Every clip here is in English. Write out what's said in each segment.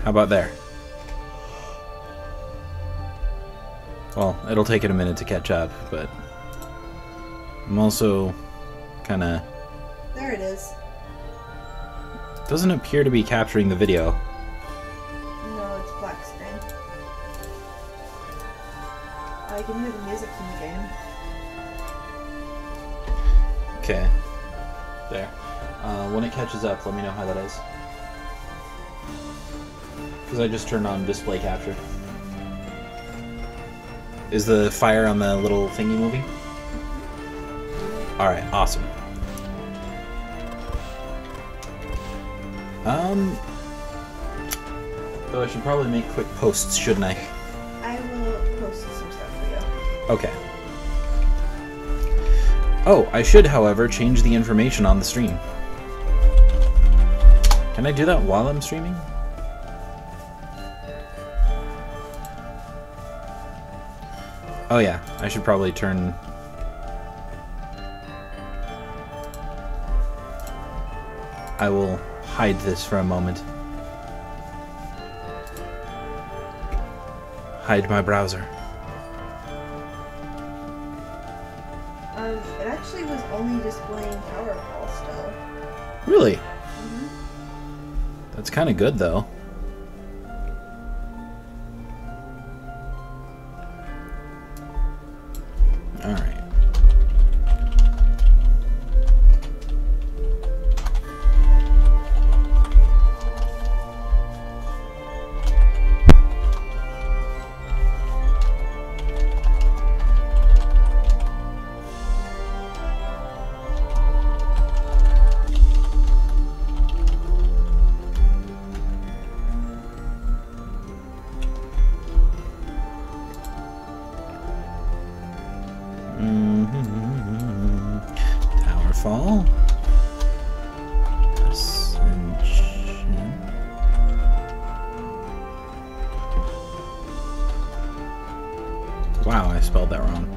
How about there? Well, it'll take it a minute to catch up, but I'm also kind of... There it is. Doesn't appear to be capturing the video. No, it's black screen. I can hear the music from the game. Okay. There. When it catches up, let me know how that is. Because I just turned on display capture. Is the fire on the little thingy moving? Alright, awesome. Though I should probably make quick posts, shouldn't I? I will post some stuff for you. Okay. Oh, I should, however, change the information on the stream. Can I do that while I'm streaming? Oh yeah, I should probably turn... I will hide this for a moment. Hide my browser. It actually was only displaying Towerfall still. Really? Mm-hmm. That's kind of good, though. Alright. Towerfall Ascension. Wow, I spelled that wrong.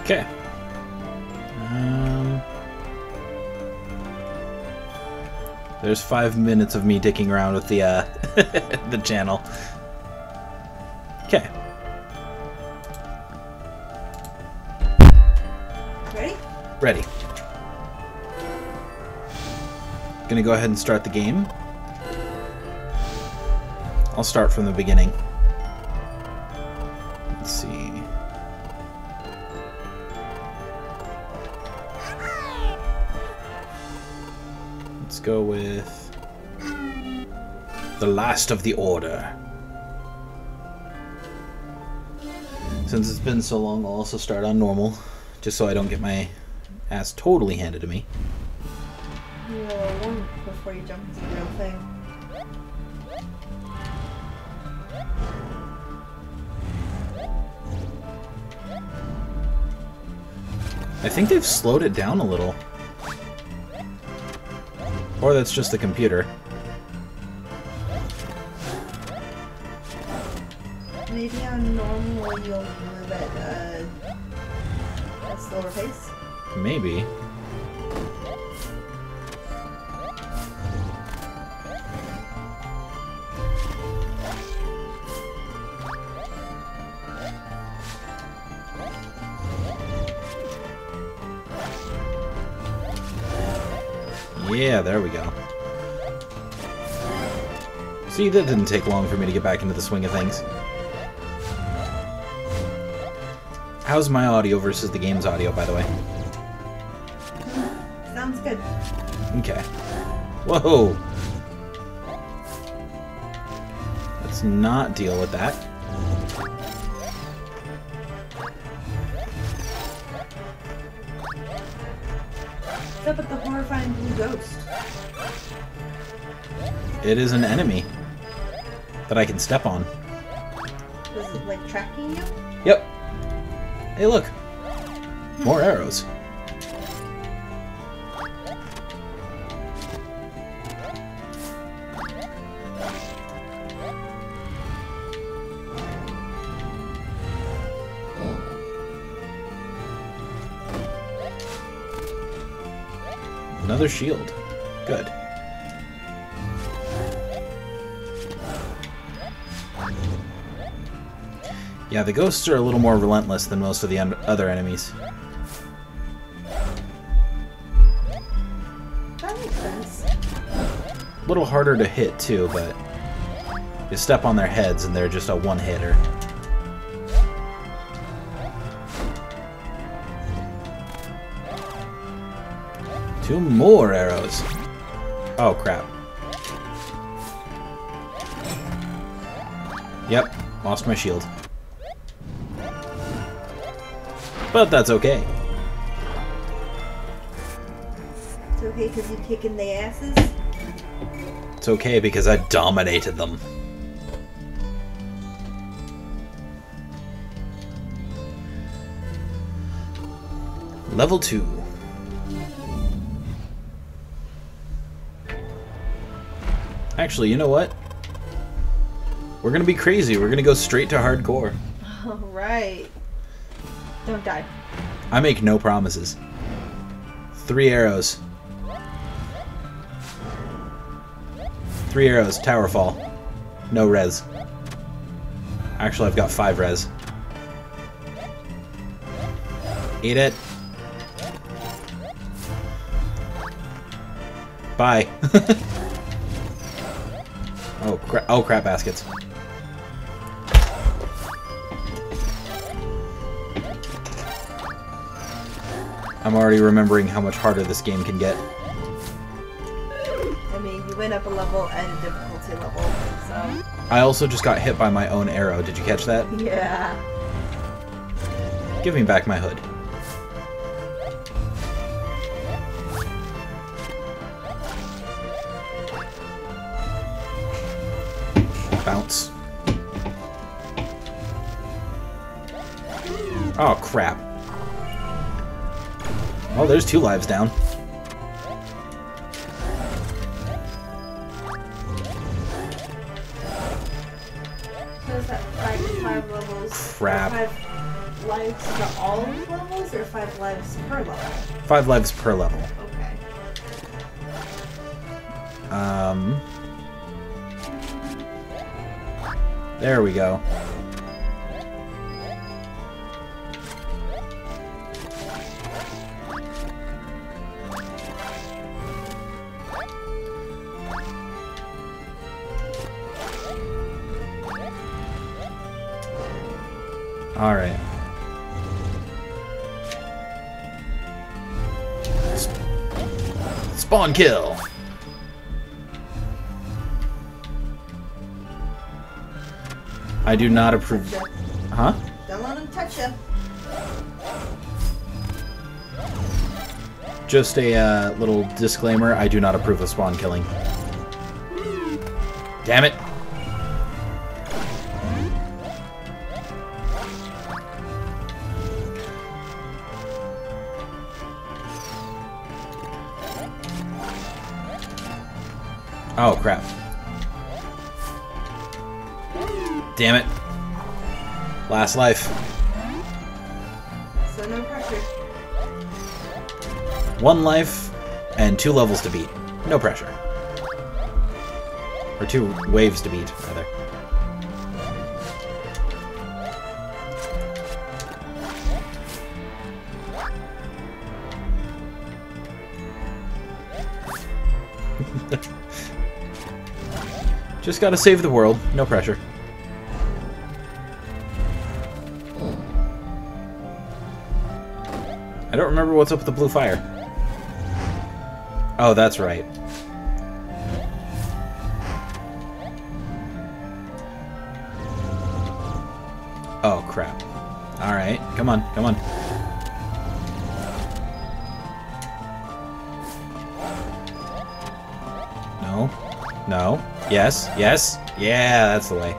Okay. There's 5 minutes of me dicking around with the the channel. Okay. Ready? Ready. Gonna go ahead and start the game. I'll start from the beginning. Let's see. Let's go with the last of the order. Since it's been so long, I'll also start on normal, just so I don't get my ass totally handed to me. One before you jump into the real thing. I think they've slowed it down a little. Or that's just the computer. Maybe on normal you'll move at a slower pace? Maybe. Yeah, there we go. See, that didn't take long for me to get back into the swing of things. How's my audio versus the game's audio, by the way? Sounds good. Okay. Whoa! Let's not deal with that. What's up with the horrifying blue ghost? It is an enemy that I can step on. Was it like tracking you? Yep. Hey, look. More arrows. Another shield. Good. Yeah, the ghosts are a little more relentless than most of the other enemies. That makes sense. A little harder to hit, too, but you step on their heads and they're just a one-hitter. Two more arrows. Oh, crap. Yep, lost my shield. But that's okay. It's okay because you're kicking the asses? It's okay because I dominated them. Level 2. Actually, you know what? We're gonna be crazy. We're gonna go straight to hardcore. Alright. Don't die. I make no promises. 3 arrows. 3 arrows, Towerfall. No res. Actually, I've got 5 res. Eat it. Bye. Oh, crap baskets. I'm already remembering how much harder this game can get. I mean, you went up a level and a difficulty level, so... I also just got hit by my own arrow. Did you catch that? Yeah. Give me back my hood. Bounce. Oh, crap. Oh, there's 2 lives down. So is that 5 levels? Crap. 5 lives to all levels, or 5 lives per level? 5 lives per level. Okay. There we go. All right. Spawn kill. I do not approve. Huh? Don't let him touch you. Just a little disclaimer, I do not approve of spawn killing. Damn it. Oh, crap. Damn it. Last life. So no pressure. 1 life and 2 levels to beat. No pressure. Or 2 waves to beat, rather. Just gotta save the world. No pressure. I don't remember what's up with the blue fire. Oh, that's right. Oh, crap. Alright, come on, come on. No. No. Yes, yes. Yeah, that's the way.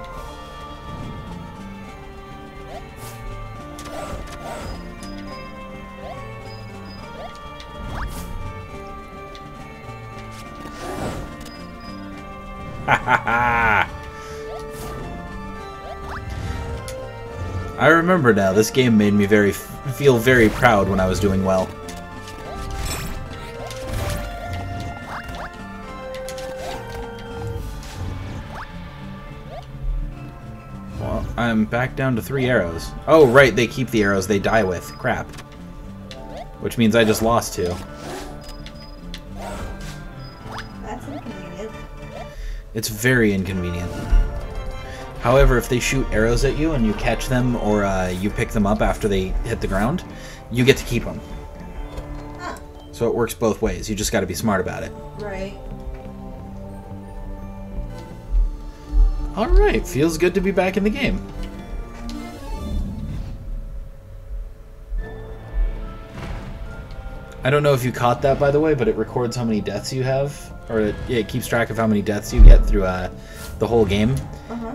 Ha ha ha! I remember now, this game made me feel very proud when I was doing well. Well, I'm back down to 3 arrows. Oh, right, they keep the arrows they die with. Crap. Which means I just lost 2. That's inconvenient. It's very inconvenient. However, if they shoot arrows at you and you catch them or you pick them up after they hit the ground, you get to keep them. Huh. So it works both ways. You just got to be smart about it. Right. Alright, feels good to be back in the game. I don't know if you caught that, by the way, but it records how many deaths you have. Or it keeps track of how many deaths you get through the whole game. Uh-huh.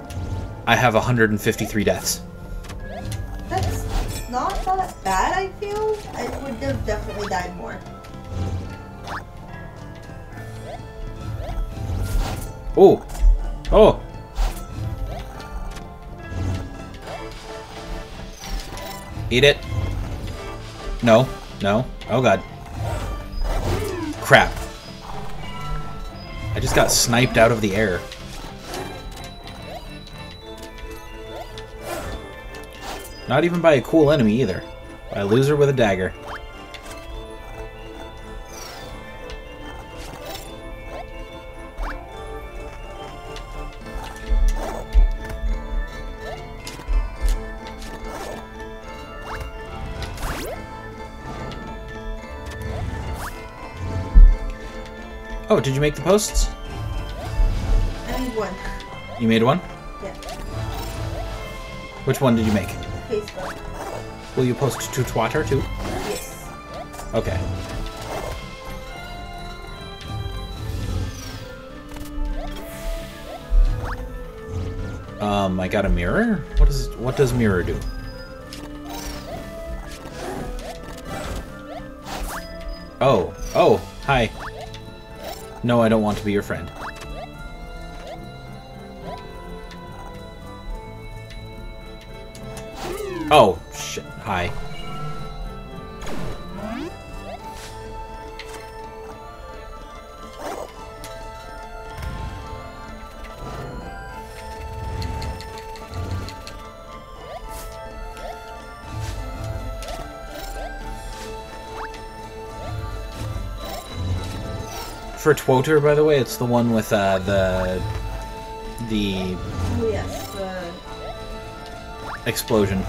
I have 153 deaths. That's not that bad, I feel. I would have definitely died more. Oh! Oh! Eat it. No. No. Oh god. Crap. I just got sniped out of the air. Not even by a cool enemy either. By a loser with a dagger. Oh, did you make the posts? I need one. You made one? Yeah. Which one did you make? Facebook. Will you post to Twitter too? Yes. Okay. I got a mirror? What does mirror do? Oh. Oh, hi. No, I don't want to be your friend. Oh, shit. Hi. For Twoter, by the way, it's the one with the Oh yes, the explosion.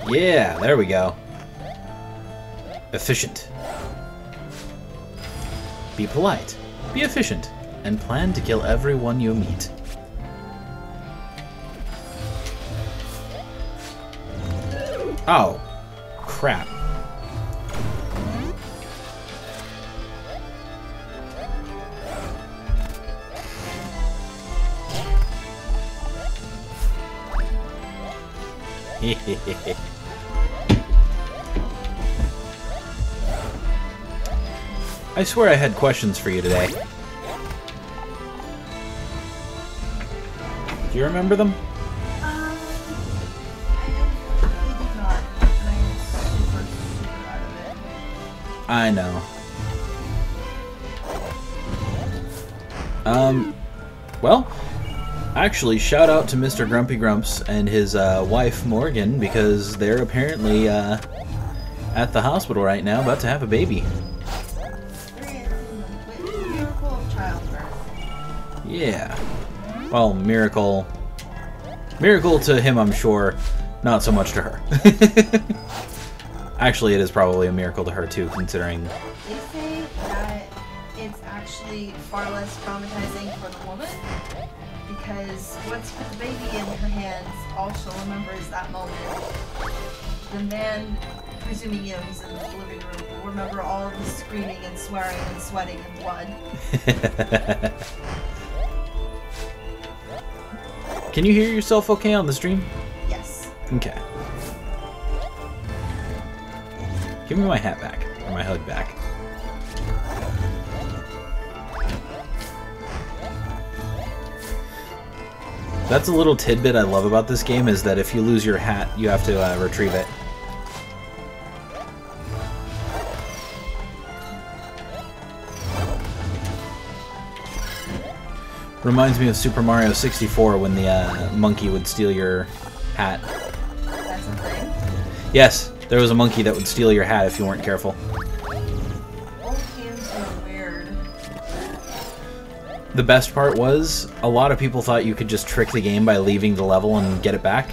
Yeah, there we go. Efficient. Be polite, be efficient, and plan to kill everyone you meet. Oh, crap. I swear I had questions for you today. Do you remember them? I unfortunately did not, and I am super out of it. I know. Well, actually, shout out to Mr. Grumpy Grumps and his wife, Morgan, because they're apparently at the hospital right now, about to have a baby. Miracle of childbirth. Yeah. Well, miracle to him, I'm sure. Not so much to her. Actually, it is probably a miracle to her, too, considering... They say that it's actually far less traumatizing for the woman, because once you put the baby in her hands, all she'll remember is that moment. The man, presuming, you know, he's in the living room, will remember all of the screaming and swearing and sweating and blood. Can you hear yourself okay on the stream? Yes. Okay. Give me my hat back, or my hood back. That's a little tidbit I love about this game, is that if you lose your hat, you have to retrieve it. Reminds me of Super Mario 64 when the monkey would steal your hat. That's a thing? Yes, there was a monkey that would steal your hat if you weren't careful. Old games are weird. The best part was, a lot of people thought you could just trick the game by leaving the level and get it back.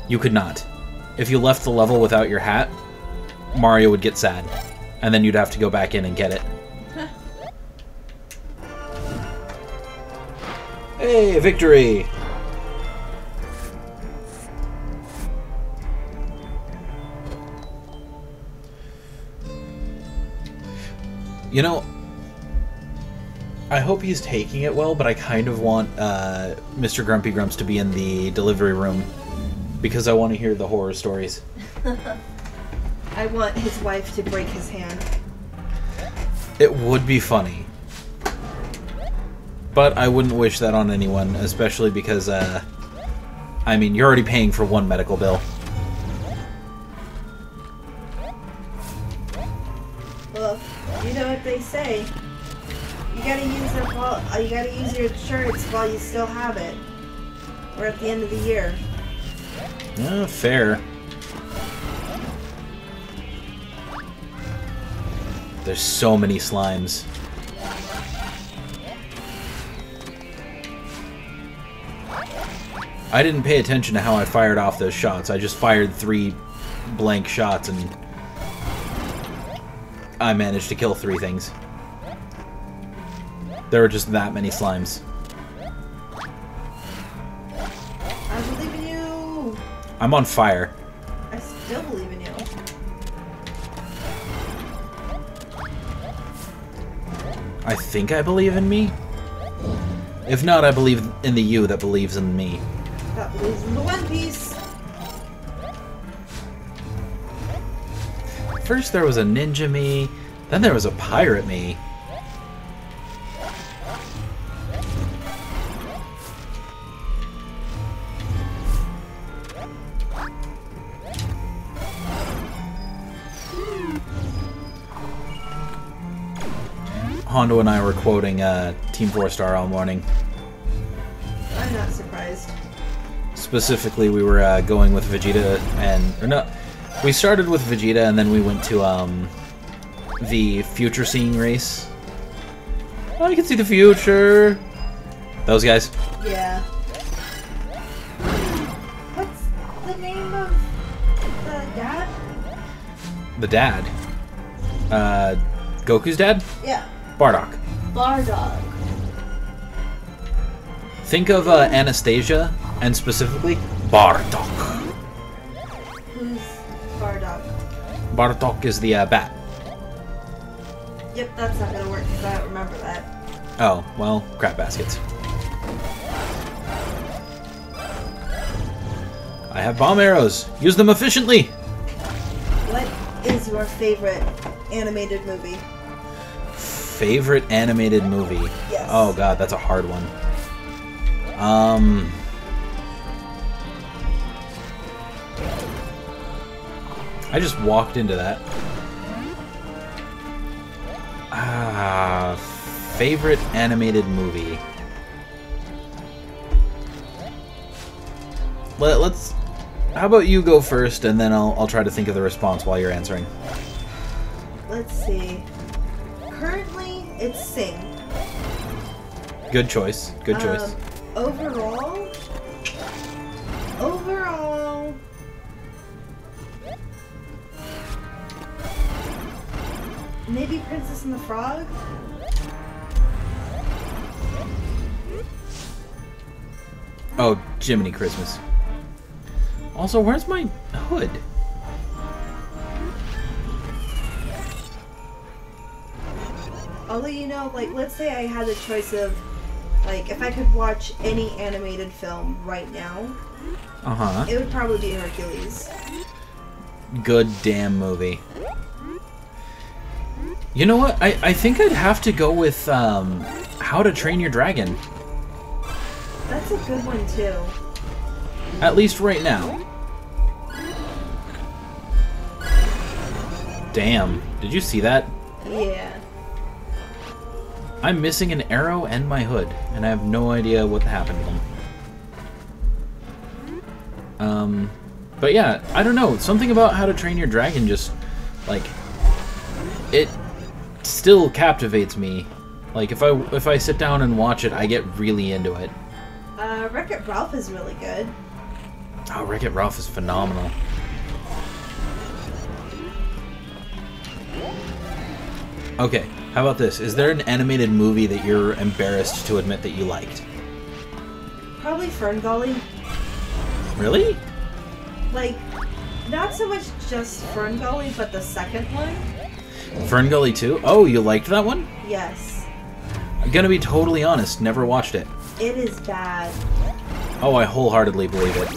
You could not. If you left the level without your hat, Mario would get sad. And then you'd have to go back in and get it. Hey, victory! You know, I hope he's taking it well, but I kind of want Mr. Grumpy Grumps to be in the delivery room because I want to hear the horror stories. I want his wife to break his hand. It would be funny. But I wouldn't wish that on anyone, especially because, I mean, you're already paying for one medical bill. Well, you know what they say. You gotta use your insurance while you still have it. Or at the end of the year. Fair. There's so many slimes. I didn't pay attention to how I fired off those shots. I just fired 3 blank shots and I managed to kill 3 things. There were just that many slimes. I believe in you! I'm on fire. I still believe in you. I think I believe in me. If not, I believe in the you that believes in me. That believes in the One Piece! First there was a ninja me, then there was a pirate me. Hondo and I were quoting Team 4-Star all morning. I'm not surprised. Specifically, we were going with Vegeta we started with Vegeta and then we went to the future seeing race. Oh, you can see the future. Those guys. Yeah. What's the name of the dad? The dad. Goku's dad? Yeah. Bardock. Bardock. Think of Anastasia, and specifically, Bardock. Who's Bardock? Bardock is the bat. Yep, that's not gonna work because I don't remember that. Oh, well, crap baskets. I have bomb arrows. Use them efficiently. What is your favorite animated movie? Favorite animated movie? Yes. Oh god, that's a hard one. I just walked into that. Favorite animated movie? let's. How about you go first, and then I'll try to think of the response while you're answering. Let's see. Currently, it's sing. Good choice. Good choice. Overall, maybe Princess and the Frog? Oh, Jiminy Christmas. Also, where's my hood? Although, you know, like, let's say I had the choice of, like, if I could watch any animated film right now, it would probably be Hercules. Good damn movie. You know what? I think I'd have to go with How to Train Your Dragon. That's a good one, too. At least right now. Damn. Did you see that? Yeah. I'm missing an arrow and my hood, and I have no idea what happened to them. But yeah, I don't know. Something about How to Train Your Dragon just, like, it still captivates me. Like, if I sit down and watch it, I get really into it. Wreck-It Ralph is really good. Oh, Wreck-It Ralph is phenomenal. Okay, how about this? Is there an animated movie that you're embarrassed to admit that you liked? Probably Ferngully. Really? Like, not so much just Ferngully, but the second one. Ferngully 2? Oh, you liked that one? Yes. I'm gonna be totally honest, never watched it. It is bad. Oh, I wholeheartedly believe it.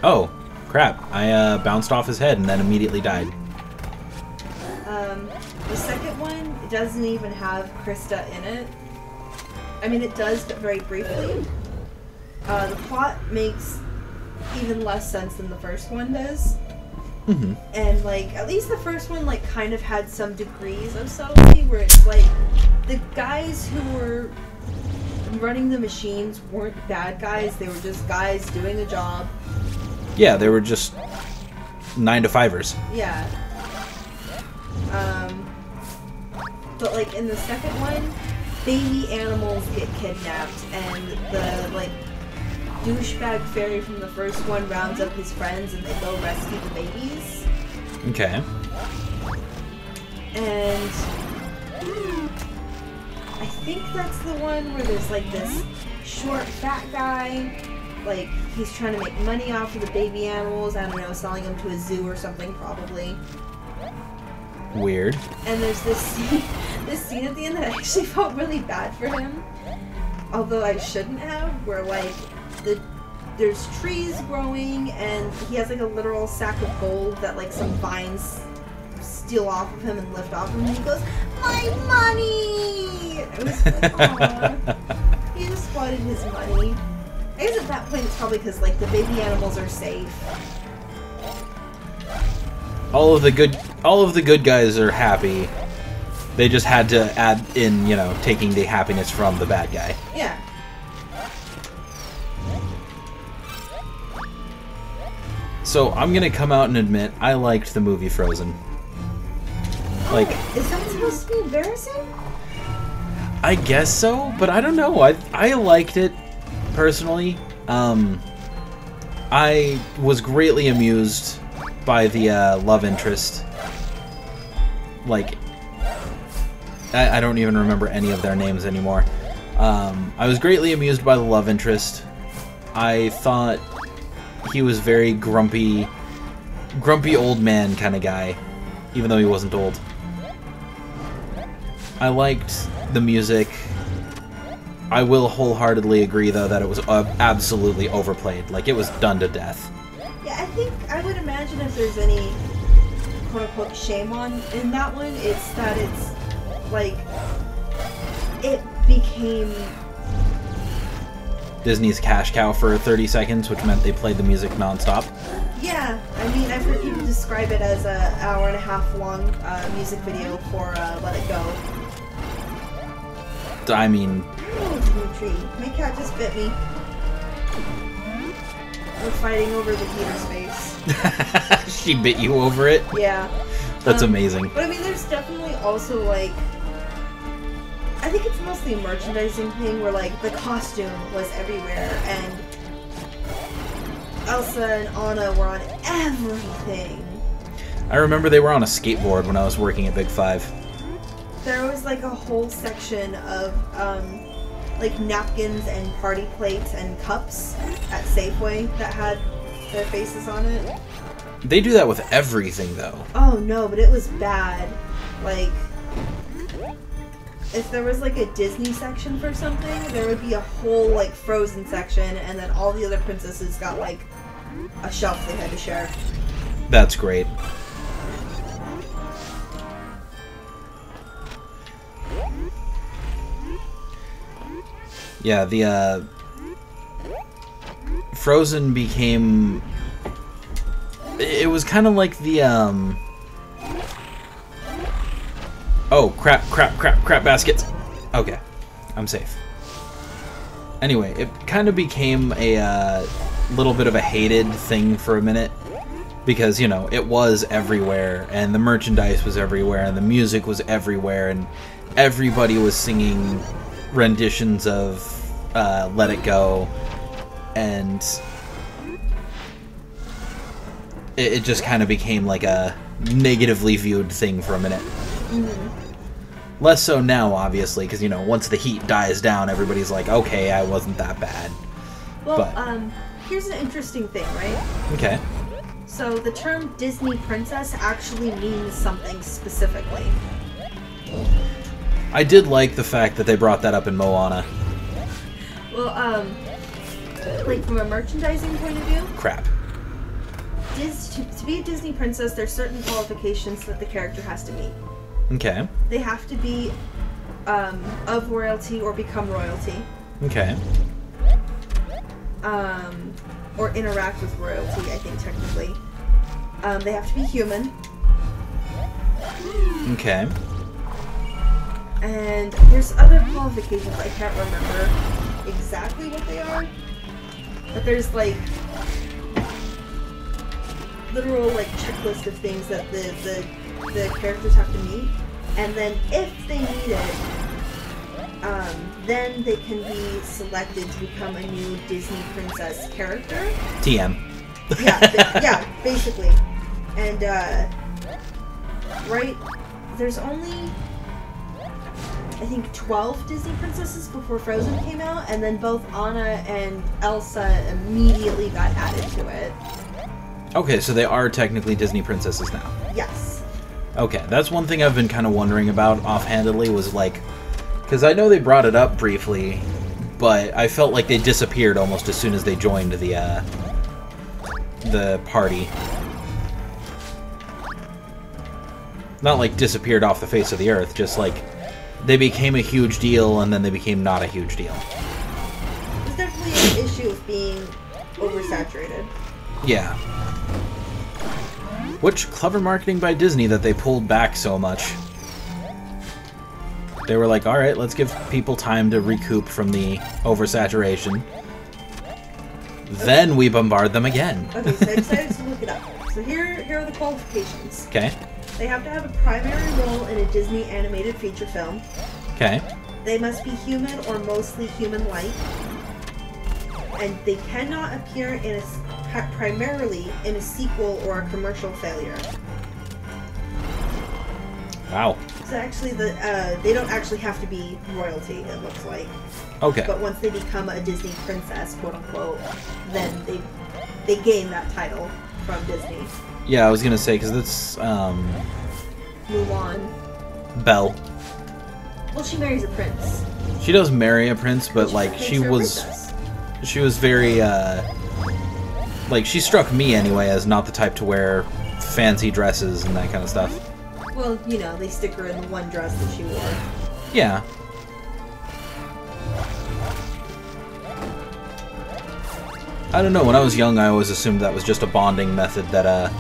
Oh, crap. I bounced off his head and then immediately died. The second one, it doesn't even have Krista in it. I mean, it does, but very briefly. The plot makes even less sense than the first one does. And, like, at least the first one, like, kind of had some degrees of subtlety, where it's, like, the guys who were running the machines weren't bad guys, they were just guys doing a job. Yeah, they were just 9-to-5ers. Yeah. But, like, in the second one, baby animals get kidnapped, and the, like, douchebag fairy from the first one rounds up his friends and they go rescue the babies. Okay. And I think that's the one where there's, like, this short, fat guy. Like, he's trying to make money off of the baby animals. I don't know, selling them to a zoo or something, probably. Weird. And there's this scene at the end that I actually felt really bad for him. Although I shouldn't have, where, like, there's trees growing, and he has, like, a literal sack of gold that, like, some vines steal off of him and lift off of him, and he goes, "My money!" It was like, aww. He just wanted his money. I guess at that point it's probably because, like, the baby animals are safe. All of the good guys are happy. They just had to add in, you know, taking the happiness from the bad guy. Yeah. So I'm gonna come out and admit I liked the movie Frozen. Like, is that supposed to be embarrassing? I guess so, but I don't know. I liked it personally. I was greatly amused by the love interest. Like, I don't even remember any of their names anymore. I was greatly amused by the love interest. I thought he was very grumpy old man kind of guy, even though he wasn't old. I liked the music. I will wholeheartedly agree, though, that it was absolutely overplayed. Like, it was done to death. Yeah, I would imagine if there's any quote-unquote shame in that one, it's that it's, like, it became Disney's cash cow for 30 seconds, which meant they played the music nonstop. Yeah, I mean, I've heard people describe it as an hour-and-a-half long music video for Let It Go. I mean... Oh, it's a new tree. My cat just bit me. We're fighting over the heater's face. She bit you over it? Yeah. That's amazing. But I mean, there's definitely also, like, I think it's mostly a merchandising thing where, like, the costume was everywhere, and Elsa and Anna were on everything. I remember they were on a skateboard when I was working at Big 5. There was, like, a whole section of, like, napkins and party plates and cups at Safeway that had their faces on it. They do that with everything, though. Oh, no, but it was bad. Like, if there was, like, a Disney section for something, there would be a whole, like, Frozen section, and then all the other princesses got, like, a shelf they had to share. That's great. Yeah, the, Frozen became... It was kind of like the, Oh, crap baskets! Okay, I'm safe. Anyway, it kind of became a, little bit of a hated thing for a minute. Because, you know, it was everywhere, and the merchandise was everywhere, and the music was everywhere, and everybody was singing renditions of Let It Go, and it just kind of became like a negatively viewed thing for a minute. Mm-hmm. Less so now, obviously, because, you know, once the heat dies down, everybody's like, okay, I wasn't that bad. Well, but here's an interesting thing, right? Okay. So the term Disney princess actually means something specifically. I did like the fact that they brought that up in Moana. Well, like from a merchandising point of view... Crap. To be a Disney princess, there's certain qualifications that the character has to meet. Okay. They have to be of royalty or become royalty. Okay. Or interact with royalty, I think, technically. They have to be human. Okay. And there's other qualifications, I can't remember exactly what they are. But there's, like, literal, like, checklist of things that the characters have to meet. And then if they meet it, then they can be selected to become a new Disney princess character. TM. Yeah, basically. And, right, there's only, I think, 12 Disney princesses before Frozen came out, and then both Anna and Elsa immediately got added to it. Okay, so they are technically Disney princesses now. Yes. Okay, that's one thing I've been kind of wondering about offhandedly was, like, because I know they brought it up briefly, but I felt like they disappeared almost as soon as they joined the party. Not like disappeared off the face of the earth, just like they became a huge deal and then they became not a huge deal. There's definitely an issue of being oversaturated. Yeah. Which, clever marketing by Disney that they pulled back so much. They were like, alright, let's give people time to recoup from the oversaturation. Then we bombard them again. Okay, so I decided to look it up. So here are the qualifications. Okay. They have to have a primary role in a Disney animated feature film. Okay. They must be human or mostly human-like. And they cannot appear in primarily in a sequel or a commercial failure. Wow. So actually, they don't actually have to be royalty, it looks like. Okay. But once they become a Disney princess, quote-unquote, then they gain that title from Disney. Yeah, I was gonna say, because that's, Mulan. Belle. Well, she marries a prince. She does marry a prince, but, like, she was very, like, she struck me, anyway, as not the type to wear fancy dresses and that kind of stuff. Well, you know, they stick her in the one dress that she wore. Yeah. I don't know, when I was young, I always assumed that was just a bonding method that,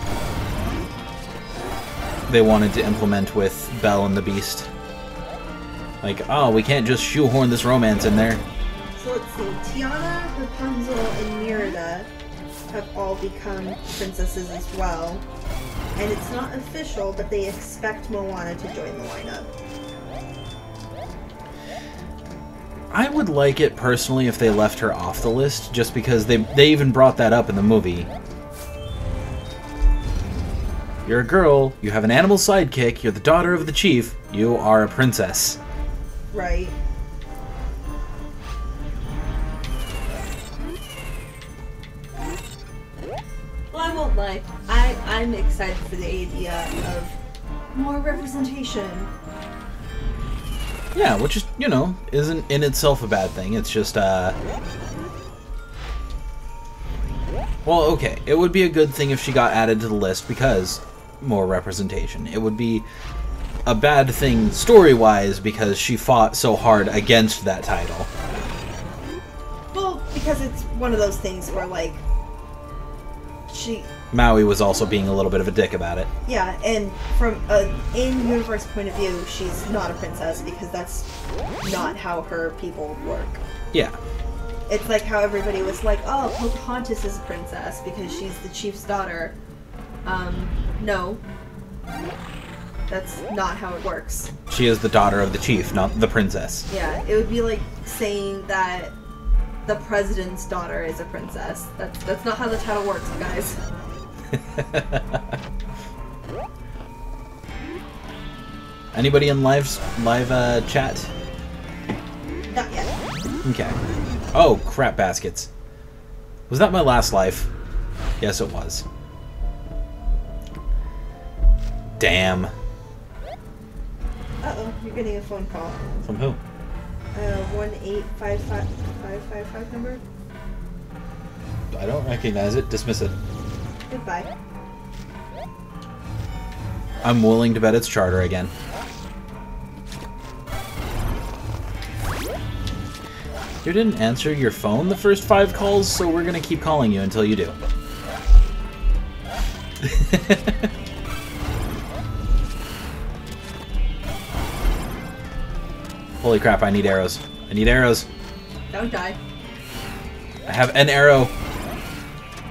they wanted to implement with Belle and the Beast. Like, oh, we can't just shoehorn this romance in there. So let's see, Tiana, Rapunzel, and Merida have all become princesses as well. And it's not official, but they expect Moana to join the lineup. I would like it personally if they left her off the list, just because they even brought that up in the movie. You're a girl, you have an animal sidekick, you're the daughter of the chief, you are a princess. Right. Well, I won't lie. I'm excited for the idea of more representation. Yeah, which is, you know, isn't in itself a bad thing. It's just, well, okay. It would be a good thing if she got added to the list because more representation. It would be a bad thing story-wise because she fought so hard against that title. Well, because it's one of those things where, like, Maui was also being a little bit of a dick about it. Yeah, and from an in-universe point of view, she's not a princess because that's not how her people work. Yeah. It's like how everybody was like, oh, Pocahontas is a princess because she's the chief's daughter. No. That's not how it works. She is the daughter of the chief, not the princess. Yeah, it would be like saying that the president's daughter is a princess. That's not how the title works, guys. Anybody in live chat? Not yet. Okay. Oh, crap baskets. Was that my last life? Yes, it was. Damn. Uh-oh, you're getting a phone call. From who? 1855555 number. I don't recognize it. Dismiss it. Goodbye. I'm willing to bet it's Charter again. You didn't answer your phone the first 5 calls, so we're gonna keep calling you until you do. Holy crap, I need arrows. I need arrows. Don't die. I have an arrow.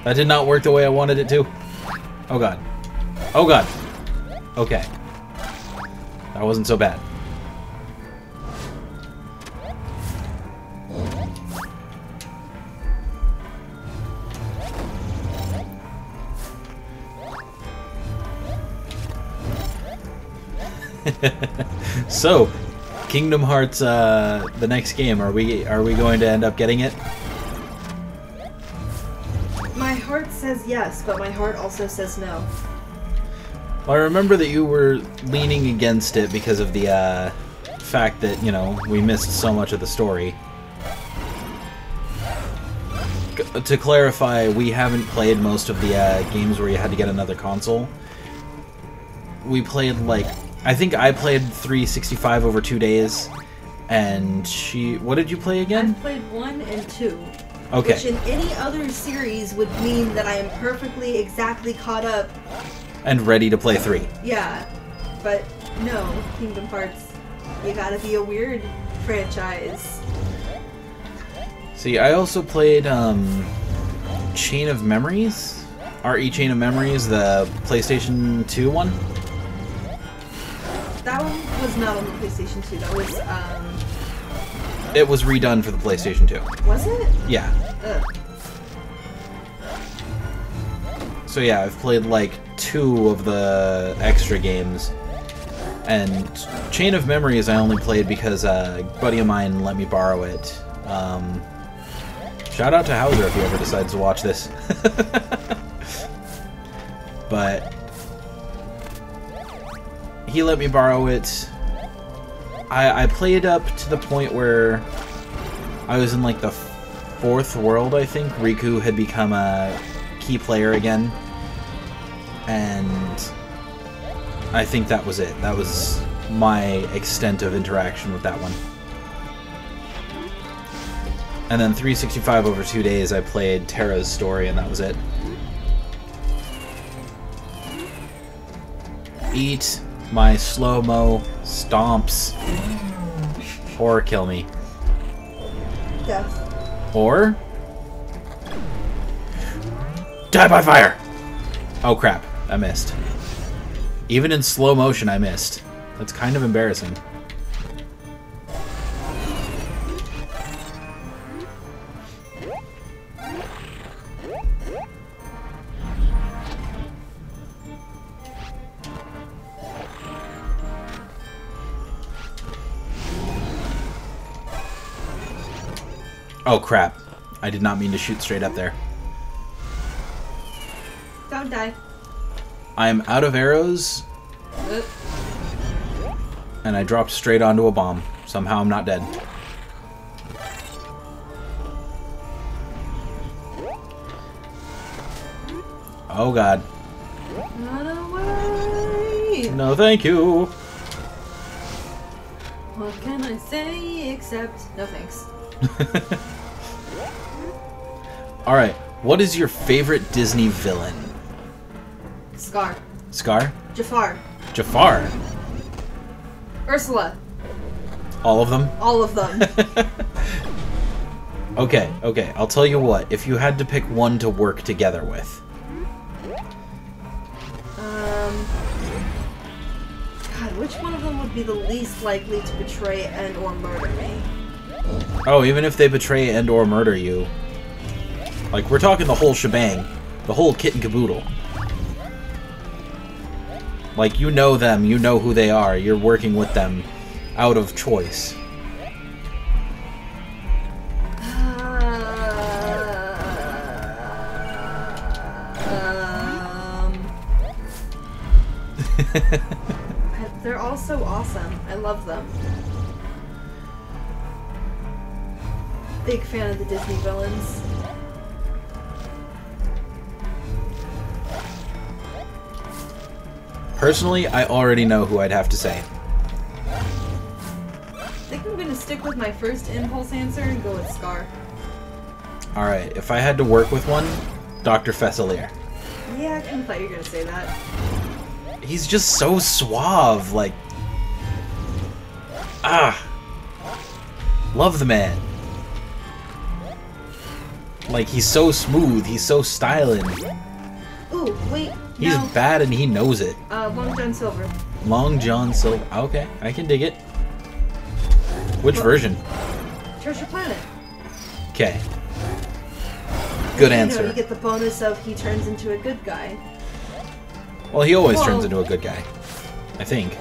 That did not work the way I wanted it to. Oh god. Oh god. Okay. That wasn't so bad. So, Kingdom Hearts, the next game, are we going to end up getting it? My heart says yes, but my heart also says no. Well, I remember that you were leaning against it because of the fact that, you know, we missed so much of the story. To clarify, we haven't played most of the games where you had to get another console. We played, like, I think I played 365 over 2 days, and she... What did you play again? I've played 1 and 2. Okay. Which in any other series would mean that I am perfectly, exactly caught up. And ready to play 3. Yeah, but no, Kingdom Hearts, you gotta be a weird franchise. See, I also played Chain of Memories? RE Chain of Memories, the PlayStation 2 one. That one was not on the PlayStation 2, that was, It was redone for the PlayStation 2. Was it? Yeah. Ugh. So yeah, I've played like 2 of the extra games. And Chain of Memories I only played because a buddy of mine let me borrow it. Shout out to Hauser if he ever decides to watch this. But he let me borrow it. I played up to the point where I was in like the 4th world, I think. Riku had become a key player again. And I think that was it. That was my extent of interaction with that one. And then 365 over 2 days I played Terra's story and that was it. Eat my slow-mo stomps. Or kill me. Death. Or Die by fire! Oh crap, I missed. Even in slow motion, I missed. That's kind of embarrassing. Oh crap. I did not mean to shoot straight up there. Don't die. I am out of arrows. And I dropped straight onto a bomb. Somehow I'm not dead. Oh god. Run away! No thank you. What can I say except no thanks? Alright, what is your favorite Disney villain? Scar. Scar? Jafar. Jafar? Ursula. All of them? All of them. Okay, I'll tell you what. If you had to pick one to work together with. God, which one of them would be the least likely to betray and or murder me? Oh, even if they betray and or murder you. Like, we're talking the whole shebang. The whole kit and caboodle. Like, you know them, you know who they are, you're working with them out of choice. They're all so awesome. I love them. Big fan of the Disney villains. Personally, I already know who I'd have to say. I think I'm gonna stick with my first impulse answer and go with Scar. Alright, if I had to work with one, Dr. Fesselier. Yeah, I kind of thought you were gonna say that. He's just so suave, like... Love the man. Like, he's so smooth, he's so styling. Ooh, wait, He's no. bad and he knows it. Long John Silver. Long John Silver. Okay, I can dig it. Which version? Treasure Planet. Okay. Good You answer. know, you get the bonus of he turns into a good guy. Well, he always turns into a good guy. I think.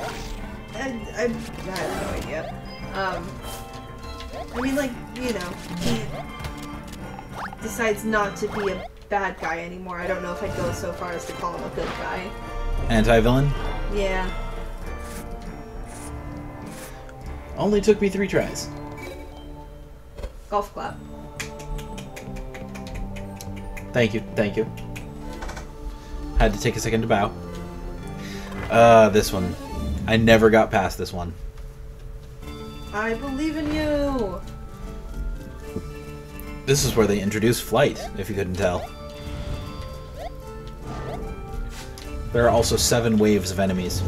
I have no idea. I mean, like, you know, he decides not to be a bad guy anymore. I don't know if I'd go so far as to call him a good guy. Anti-villain? Yeah. Only took me 3 tries. Golf clap. Thank you, thank you. Had to take a second to bow. This one. I never got past this one. I believe in you! This is where they introduced flight, if you couldn't tell. There are also 7 waves of enemies.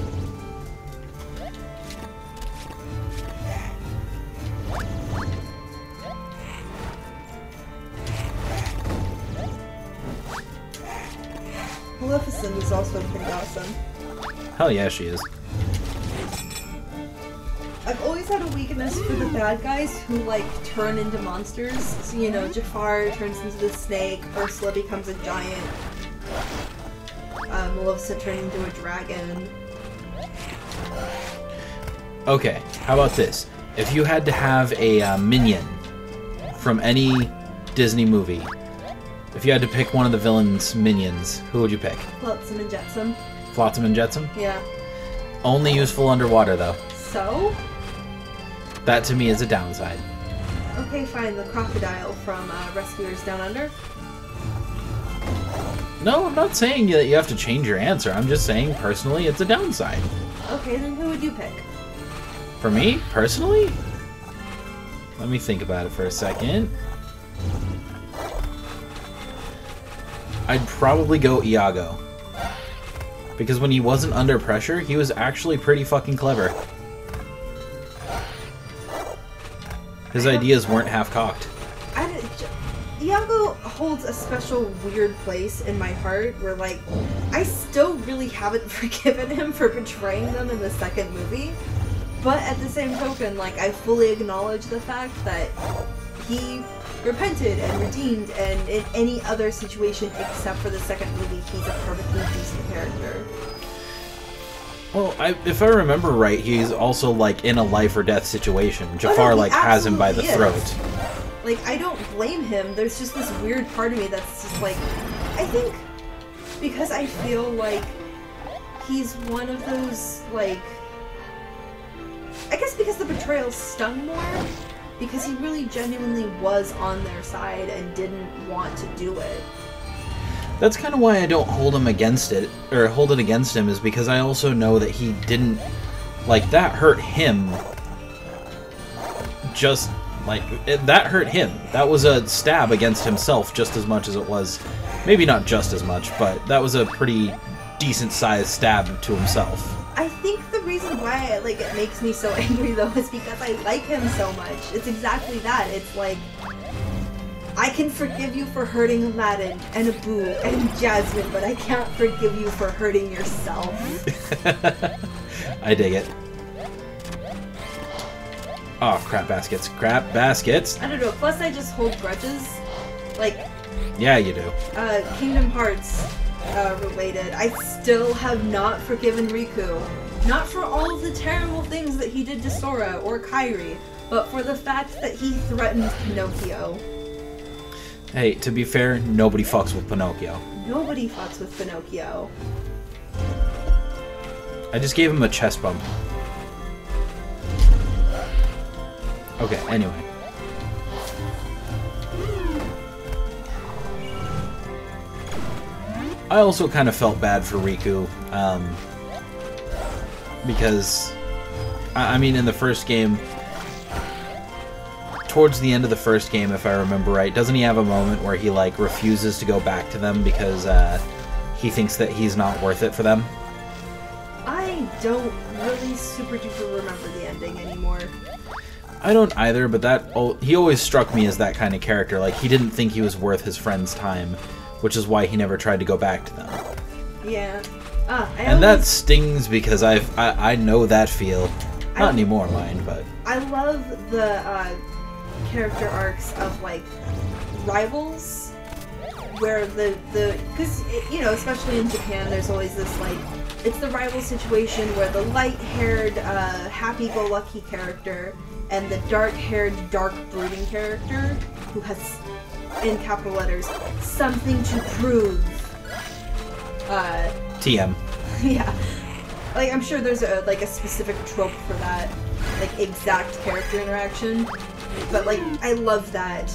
Maleficent is also pretty awesome. Hell yeah, she is. I've always had a weakness for the bad guys who, like, turn into monsters. So, you know, Jafar turns into the snake, Ursula becomes a giant, Maleficent turns into a dragon. Okay, how about this? If you had to have a minion from any Disney movie, if you had to pick one of the villain's minions, who would you pick? Flotsam and Jetsam. Flotsam and Jetsam? Yeah. Only useful underwater, though. So? That, to me, is a downside. Okay, fine. The crocodile from Rescuers Down Under. No, I'm not saying that you have to change your answer. I'm just saying, personally, it's a downside. Okay, then who would you pick? For me, personally? Let me think about it for a second. I'd probably go Iago. Because when he wasn't under pressure, he was actually pretty fucking clever. His ideas weren't half-cocked. Iago holds a special weird place in my heart where, like, I still really haven't forgiven him for betraying them in the second movie. But at the same token, like, I fully acknowledge the fact that he repented and redeemed, and in any other situation except for the second movie, he's a perfectly decent character. Well, if I remember right, he's also, like, in a life or death situation. Jafar, like, has him by the throat. Like, I don't blame him. There's just this weird part of me that's just like, I think because I feel like he's one of those, like, I guess because the betrayal stung more, because he really genuinely was on their side and didn't want to do it. That's kind of why I don't hold him against it, or hold it against him, is because I also know that he didn't, like, that hurt him. Just, like, that hurt him. That was a stab against himself just as much as it was, maybe not just as much, but that was a pretty decent-sized stab to himself. I think the reason why, like, it makes me so angry, though, is because I like him so much. It's exactly that. It's like, I can forgive you for hurting Aladdin and Abu and Jasmine, but I can't forgive you for hurting yourself. I dig it. Oh, crap baskets. Crap baskets. I don't know, plus I just hold grudges. Like... Yeah, you do. Kingdom Hearts related. I still have not forgiven Riku. Not for all of the terrible things that he did to Sora or Kairi, but for the fact that he threatened Pinocchio. Hey, to be fair, nobody fucks with Pinocchio. Nobody fucks with Pinocchio. I just gave him a chest bump. Okay, anyway. I also kind of felt bad for Riku, because, I mean, in the first game, towards the end of the first game, if I remember right, doesn't he have a moment where he, like, refuses to go back to them because he thinks that he's not worth it for them? I don't really super duper remember the ending anymore. I don't either, but he always struck me as that kind of character. Like, he didn't think he was worth his friend's time, which is why he never tried to go back to them. Yeah. That stings because I know that feel. Not anymore, mind, but... I love the character arcs of, like, rivals, where because, you know, especially in Japan, there's always this, like, it's the rival situation where the light-haired, happy-go-lucky character and the dark-haired, dark-brooding character who has, in capital letters, something to prove. TM. Yeah. Like, I'm sure there's a specific trope for that, like, exact character interaction. But, like, I love that.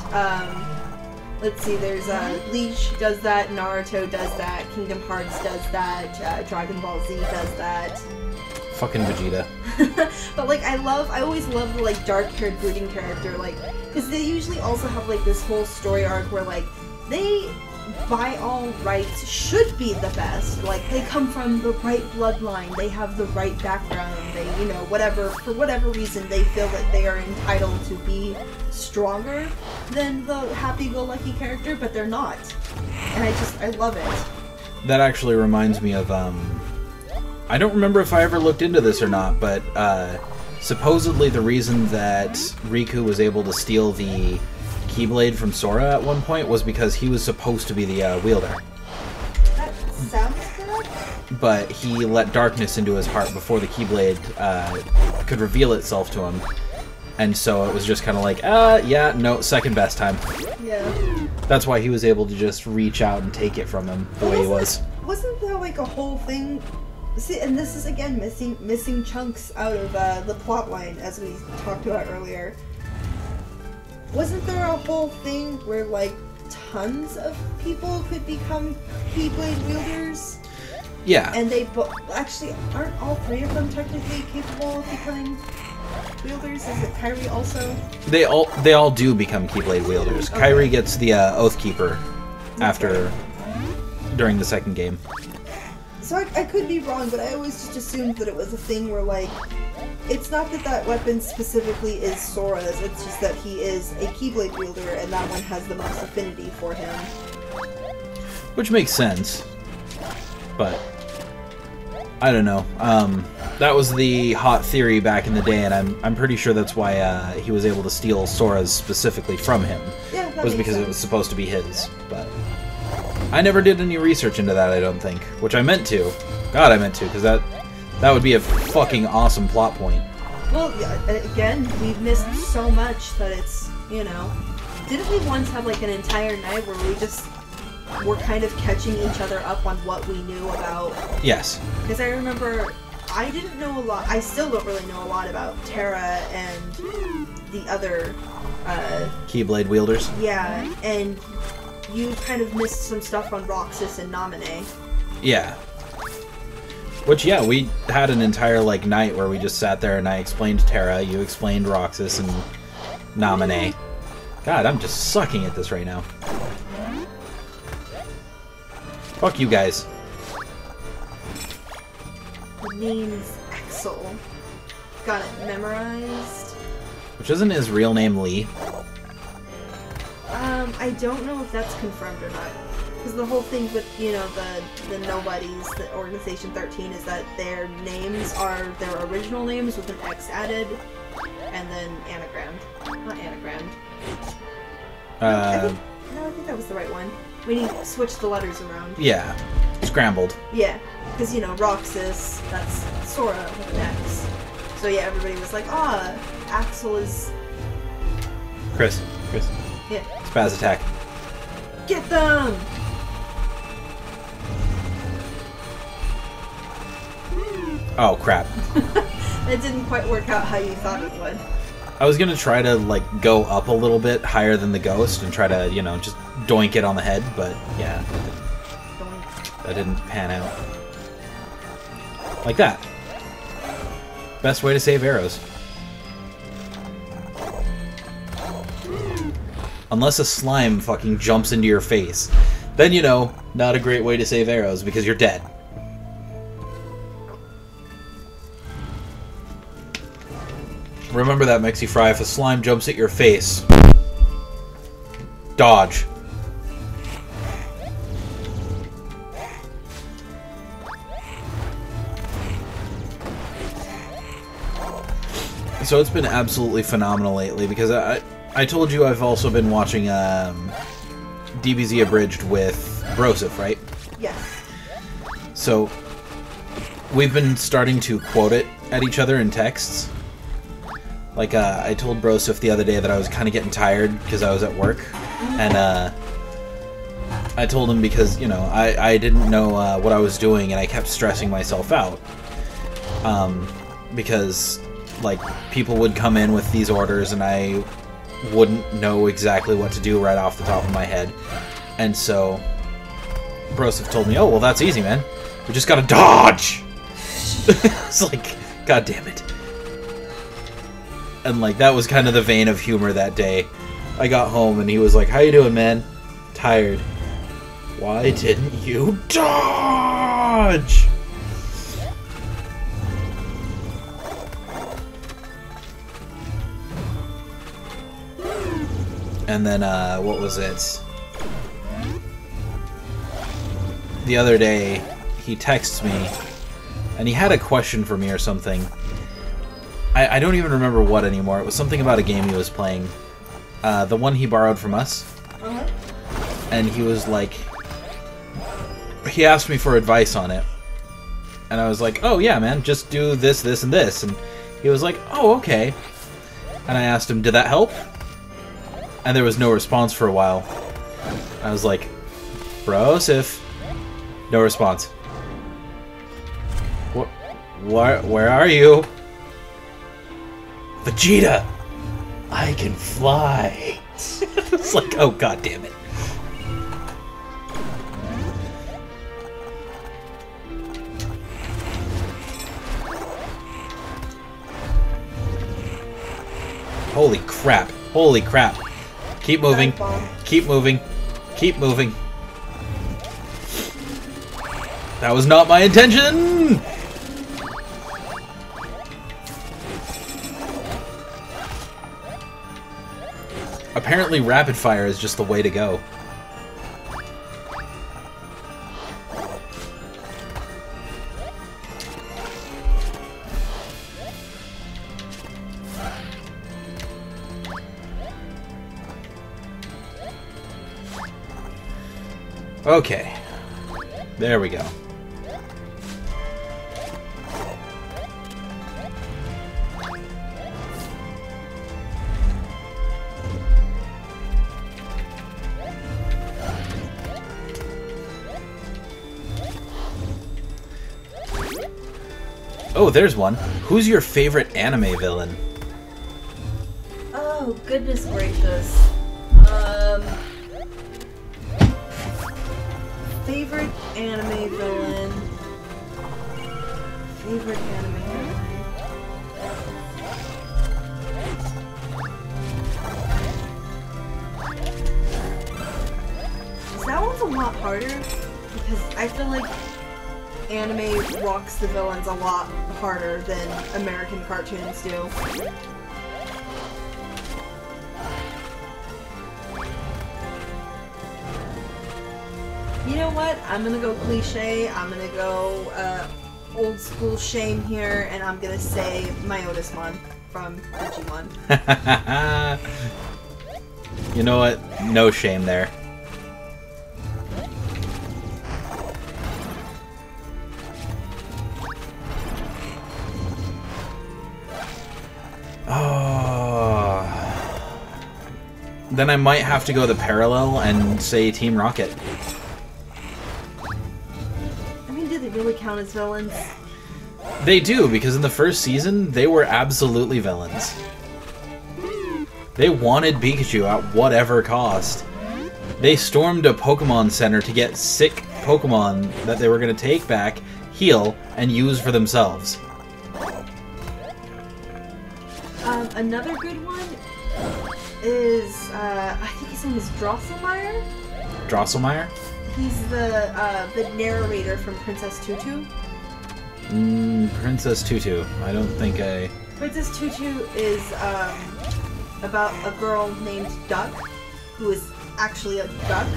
Let's see, there's, Bleach does that, Naruto does that, Kingdom Hearts does that, Dragon Ball Z does that. Fucking Vegeta. But, like, I always love the, like, dark-haired brooding character, like, because they usually also have, like, this whole story arc where, like, they, by all rights, should be the best. Like, they come from the right bloodline, they have the right background, they, you know, for whatever reason, they feel that they are entitled to be stronger than the happy-go-lucky character, but they're not. And I love it. That actually reminds me of, I don't remember if I ever looked into this or not, but, supposedly the reason that Riku was able to steal the Keyblade from Sora at one point was because he was supposed to be the wielder. That sounds correct. But he let darkness into his heart before the Keyblade could reveal itself to him. And so it was just kind of like, yeah, no, second best time. Yeah. That's why he was able to just reach out and take it from him the way he was. Wasn't there, like, a whole thing... See, and this is, again, missing chunks out of the plotline, as we talked about earlier. Wasn't there a whole thing where, like, tons of people could become Keyblade wielders? Yeah. And they actually, aren't all three of them technically capable of becoming wielders? Is it Kairi also? They all do become Keyblade wielders. Okay. Kairi gets the Oathkeeper during the second game. So I could be wrong, but I always just assumed that it was a thing where, like, it's not that that weapon specifically is Sora's, it's just that he is a Keyblade wielder, and that one has the most affinity for him. Which makes sense. But I don't know. That was the hot theory back in the day, and I'm pretty sure that's why he was able to steal Sora's specifically from him. Yeah, that was makes because sense. it was supposed to be his. But I never did any research into that, I don't think. Which I meant to. God, I meant to, because that would be a fucking awesome plot point. Well, yeah, again, we've missed so much that it's, you know... Didn't we once have, like, an entire night where we just were kind of catching each other up on what we knew about... Yes. Because I remember, I didn't know a lot, I still don't really know a lot about Terra and the other, Keyblade wielders? Yeah, and you kind of missed some stuff on Roxas and Naminé. Yeah. Which, yeah, we had an entire, like, night where we just sat there and I explained Terra, you explained Roxas and Naminé. God, I'm just sucking at this right now. Fuck you guys. The name's Axel. Got it memorized. Which isn't his real name Lee? I don't know if that's confirmed or not. Because the whole thing with, you know, the nobodies, the Organization 13, is that their names are their original names with an X added, and then anagrammed. Not anagrammed. I think that was the right one. When you switch the letters around. Yeah. Scrambled. Yeah. Because, you know, Roxas, that's Sora with an X. So yeah, everybody was like, Axel is... Kris. Yeah. Spaz attack. Get them! Oh, crap. It didn't quite work out how you thought it would. I was gonna try to, like, go up a little bit higher than the ghost and try to, you know, just doink it on the head, but yeah, that didn't pan out. Like that. Best way to save arrows. Unless a slime fucking jumps into your face. Then, you know, not a great way to save arrows because you're dead. Remember that, Mexi Fry. If a slime jumps at your face, dodge. So it's been absolutely phenomenal lately because I told you I've also been watching DBZ Abridged with Broseph, right? Yes. So we've been starting to quote it at each other in texts. Like, I told Broseph the other day that I was kind of getting tired because I was at work. And, I told him because, you know, I didn't know what I was doing and I kept stressing myself out. Because, like, people would come in with these orders and I wouldn't know exactly what to do right off the top of my head. And so, Broseph told me, oh, well, that's easy, man. We just gotta dodge! It's like, god damn it. And, like, that was kind of the vein of humor that day. I got home and he was like, how you doing, man? Tired. Why didn't you dodge? And then, what was it? The other day, he texts me, and he had a question for me or something. I don't even remember what anymore. It was something about a game he was playing. The one he borrowed from us. Uh-huh. And he was like... He asked me for advice on it. And I was like, oh yeah, man, just do this, this, and this. And he was like, oh, okay. And I asked him, did that help? And there was no response for a while. I was like, Broseph. No response. Where are you? Vegeta! I can fly! It's like, oh god damn it. Holy crap. Holy crap. Keep moving. Keep moving. Keep moving. That was not my intention! Apparently rapid fire is just the way to go. Okay. There we go. Oh, there's one. Who's your favorite anime villain? Oh, goodness gracious. Favorite anime villain. Favorite anime villain. That one's a lot harder because I feel like anime rocks the villains a lot harder than American cartoons do. You know what? I'm gonna go cliche. I'm gonna go old school shame here, and I'm gonna say Myotismon from Digimon. You know what? No shame there. Oh. Then I might have to go the parallel and say Team Rocket. I mean, do they really count as villains? They do, because in the first season, they were absolutely villains. They wanted Pikachu at whatever cost. They stormed a Pokemon Center to get sick Pokemon that they were going to take back, heal, and use for themselves. Another good one is, I think his name is Drosselmeyer? Drosselmeyer? He's the narrator from Princess Tutu. Princess Tutu. I don't think I... Princess Tutu is, about a girl named Duck, who is actually a duck.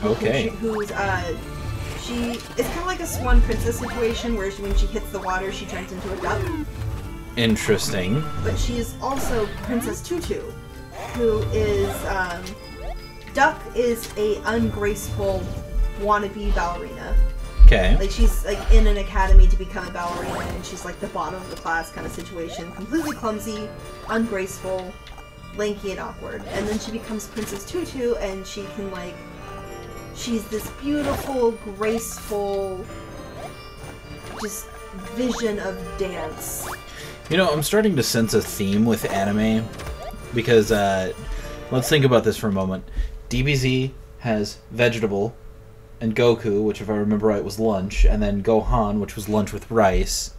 Okay. It's kind of like a Swan Princess situation, where when she hits the water, she turns into a duck. Interesting. But she is also Princess Tutu, who is, Duck is a ungraceful wannabe ballerina. Okay. Like, she's, like, in an academy to become a ballerina, and she's, like, the bottom of the class kind of situation. Completely clumsy, ungraceful, lanky, and awkward. And then she becomes Princess Tutu, and she can, like... She's this beautiful, graceful, just vision of dance. You know, I'm starting to sense a theme with anime, because, let's think about this for a moment. DBZ has vegetable, and Goku, which if I remember right was lunch, and then Gohan, which was lunch with rice.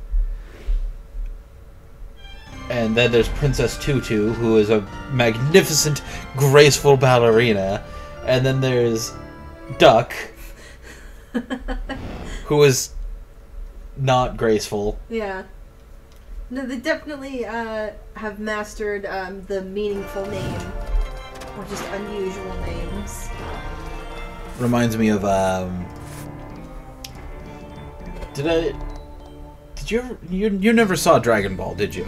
And then there's Princess Tutu, who is a magnificent, graceful ballerina. And then there's Duck, who is not graceful. Yeah. No, they definitely have mastered the meaningful name, or just unusual names. Reminds me of did you ever you never saw Dragon Ball, did you?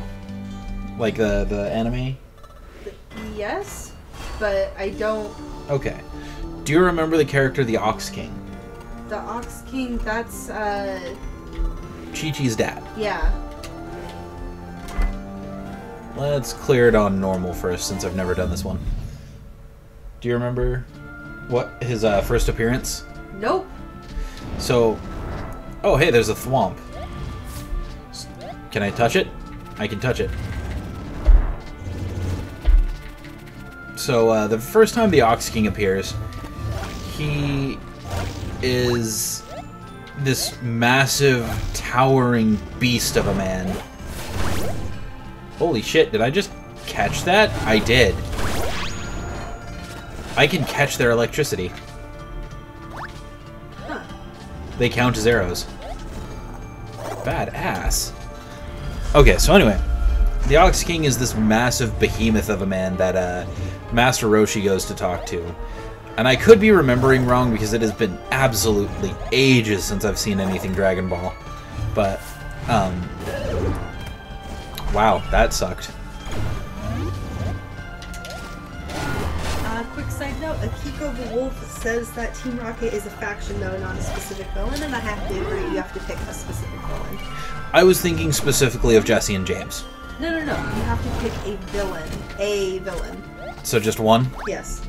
Like the anime? Yes, but I don't. Okay. Do you remember the character the Ox King? The Ox King, that's Chi-Chi's dad. Yeah. Let's clear it on normal first, since I've never done this one. Do you remember what his first appearance? Nope. So, oh hey, there's a thwomp. Can I touch it? I can touch it. So, the first time the Ox King appears, he is this massive, towering beast of a man. Holy shit, did I just catch that? I did. I can catch their electricity. Huh. They count as arrows. Badass. Okay, so anyway, the Ox King is this massive behemoth of a man that Master Roshi goes to talk to. And I could be remembering wrong because it has been absolutely ages since I've seen anything Dragon Ball. But, wow, that sucked. Quick side note, Akiko the Wolf says that Team Rocket is a faction though, not a specific villain, and I have to agree, you have to pick a specific villain. I was thinking specifically of Jesse and James. No, you have to pick a villain. A villain. So just one? Yes.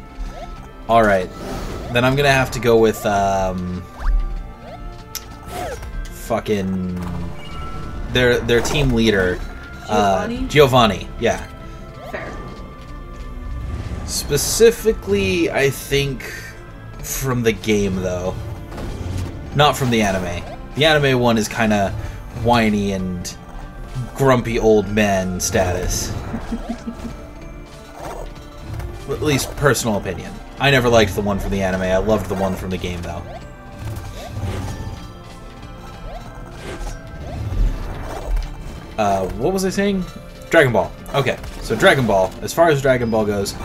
Alright. Then I'm gonna have to go with, fucking... Their team leader. Giovanni? Giovanni, yeah. Fair. Specifically, I think from the game, though. Not from the anime. The anime one is kind of whiny and grumpy old man status. At least personal opinion. I never liked the one from the anime. I loved the one from the game, though. What was I saying? Dragon Ball. Okay, so Dragon Ball. As far as Dragon Ball goes,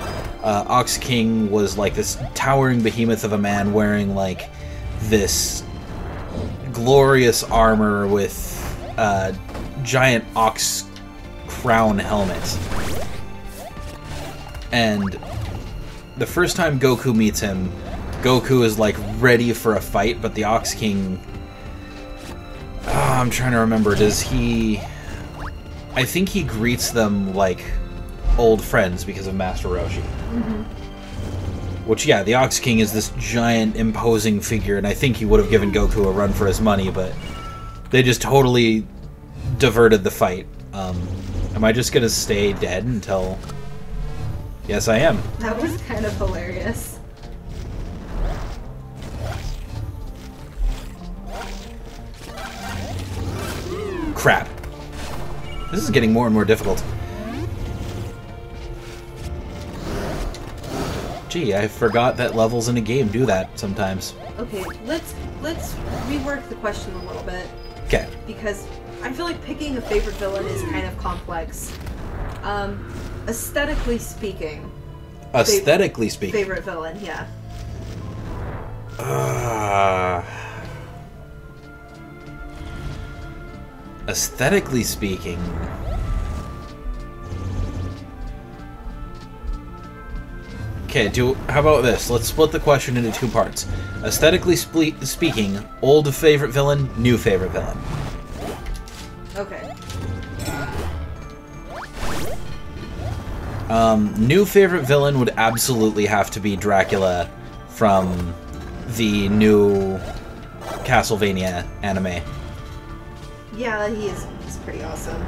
Ox King was like this towering behemoth of a man wearing like this glorious armor with a giant ox crown helmet. And the first time Goku meets him, Goku is like ready for a fight, but the Ox King... I'm trying to remember, does he... I think he greets them like old friends because of Master Roshi. Mm-hmm. Which, yeah, the Ox King is this giant, imposing figure, and I think he would have given Goku a run for his money, but they just totally diverted the fight. Am I just gonna stay dead until... Yes, I am. That was kind of hilarious. Crap. This is getting more and more difficult. Gee, I forgot that levels in a game do that sometimes. Okay, let's rework the question a little bit. Okay. Because I feel like picking a favorite villain is kind of complex. Aesthetically speaking. Aesthetically speaking. Favorite villain, yeah. Aesthetically speaking... Okay, how about this? Let's split the question into two parts. Aesthetically speaking, old favorite villain, new favorite villain. Okay. New favorite villain would absolutely have to be Dracula from the new Castlevania anime. Yeah, he's pretty awesome.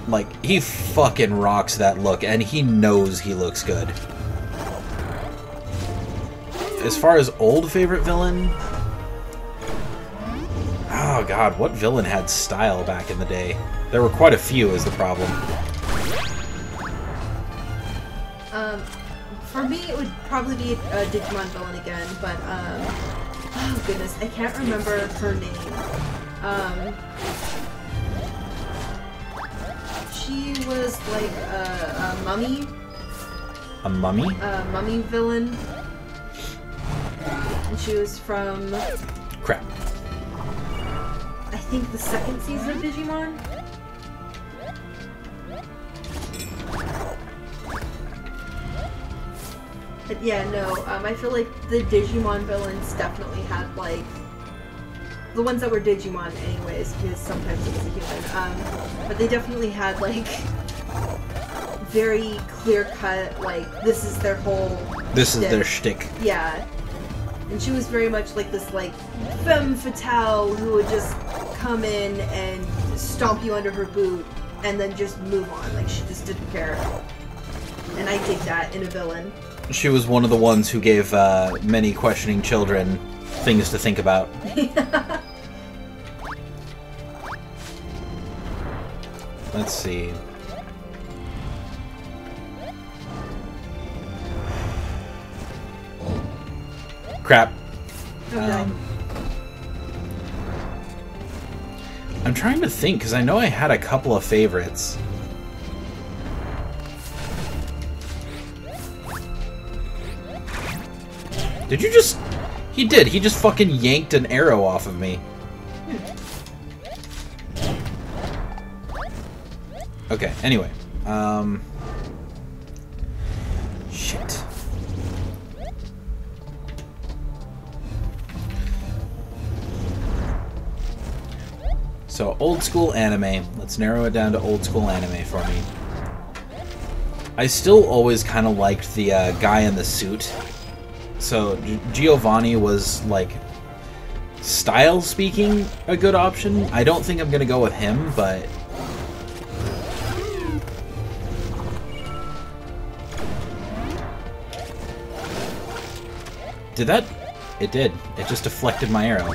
Like, he fucking rocks that look, and he knows he looks good. As far as old favorite villain... Oh god, what villain had style back in the day? There were quite a few, is the problem. For me, it would probably be a Digimon villain again, but, oh goodness, I can't remember her name. She was like a mummy. A mummy? A mummy villain. And she was from... Crap. I think the second season of Digimon? But yeah, no, I feel like the Digimon villains definitely had, like... The ones that were Digimon anyways, because sometimes it was a human. But they definitely had, like... very clear-cut, like, this is their whole... This is their shtick. Yeah. And she was very much like this, like, femme fatale who would just come in and stomp you under her boot and then just move on. Like, she just didn't care. And I dig that in a villain. She was one of the ones who gave many questioning children things to think about. Let's see. Crap. I'm trying to think, because I know I had a couple of favorites. Did you just... He did. He just fucking yanked an arrow off of me. Okay, anyway. Shit. So, old school anime. Let's narrow it down to old school anime for me. I still always kind of liked the guy in the suit. So, Giovanni was, like, style speaking, a good option. I don't think I'm gonna go with him, but... Did that? It did. It just deflected my arrow.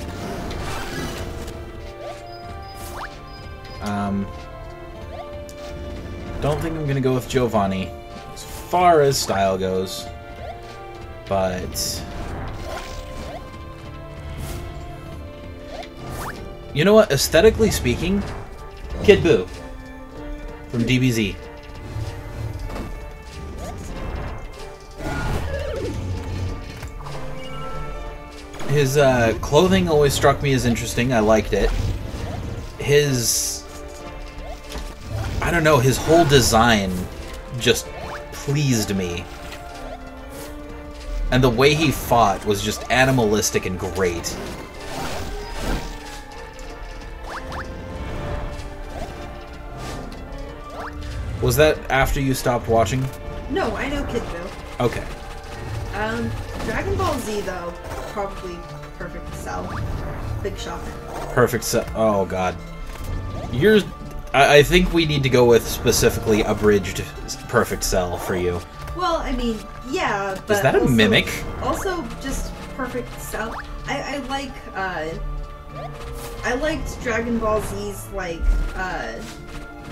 Don't think I'm gonna go with Giovanni as far as style goes, but you know what? Aesthetically speaking, Kid Buu from DBZ. His clothing always struck me as interesting. I liked it. His... I don't know, his whole design just pleased me. And the way he fought was just animalistic and great. Was that after you stopped watching? No, I know Kid Buu. Okay. Dragon Ball Z, though, probably Perfect Cell. Big shock. Perfect Cell. Oh, God. Yours... I think we need to go with specifically abridged Perfect Cell for you. Well, I mean, yeah, but... Is that a mimic? Also, just Perfect Cell. I liked Dragon Ball Z's, like,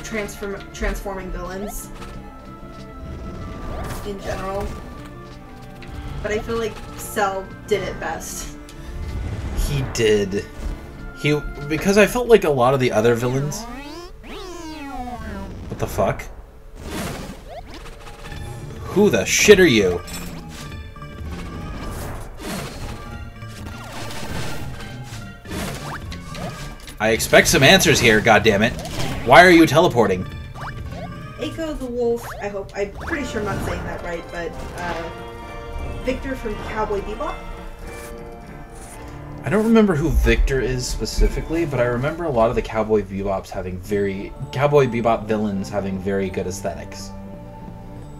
transforming villains. In general. But I feel like Cell did it best. He did. Because I felt like a lot of the other villains... What the fuck? Who the shit are you? I expect some answers here, goddammit. Why are you teleporting? Eiko the Wolf, I'm pretty sure I'm not saying that right, but, Victor from Cowboy Bebop? I don't remember who Victor is specifically, but I remember a lot of the Cowboy Bebop villains having very good aesthetics.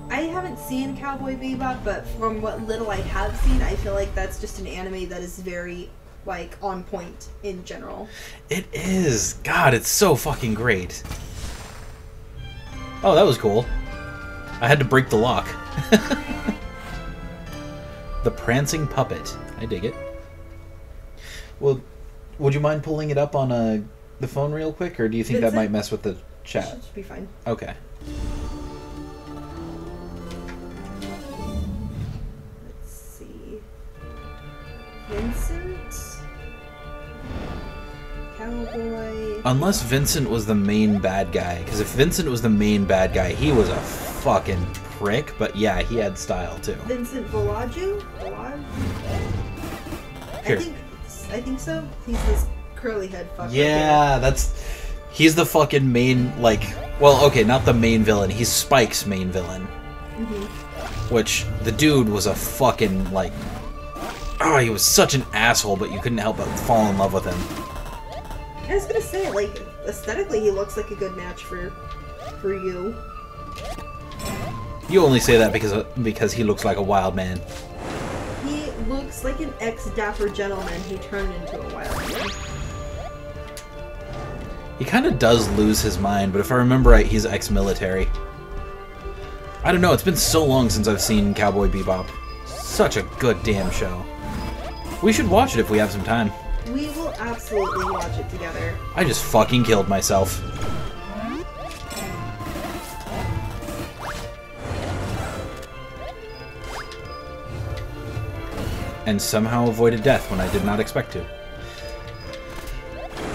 I haven't seen Cowboy Bebop, but from what little I have seen, I feel like that's just an anime that is very, like, on point in general. It is! God, it's so fucking great. Oh, that was cool. I had to break the lock. The Prancing Puppet. I dig it. Well, would you mind pulling it up on the phone real quick, or do you think that might mess with the chat? Should be fine. Okay. Let's see. Vincent? Cowboy... Unless Vincent was the main bad guy, because if Vincent was the main bad guy, he was a fucking prick, but yeah, he had style too. Vincent Villaju? Here. I think so. He's this curly head fucker. Yeah, he's the fucking main, like, well, okay, not the main villain. He's Spike's main villain. Mm-hmm. Which, the dude was a fucking, like, oh, he was such an asshole, but you couldn't help but fall in love with him. I was gonna say, like, aesthetically, he looks like a good match for you. You only say that because he looks like a wild man. He looks like an ex-dapper gentleman who turned into a wild man. He kind of does lose his mind, but if I remember right, he's ex-military. I don't know, it's been so long since I've seen Cowboy Bebop. Such a good damn show. We should watch it if we have some time. We will absolutely watch it together. I just fucking killed myself. And somehow avoided death when I did not expect to.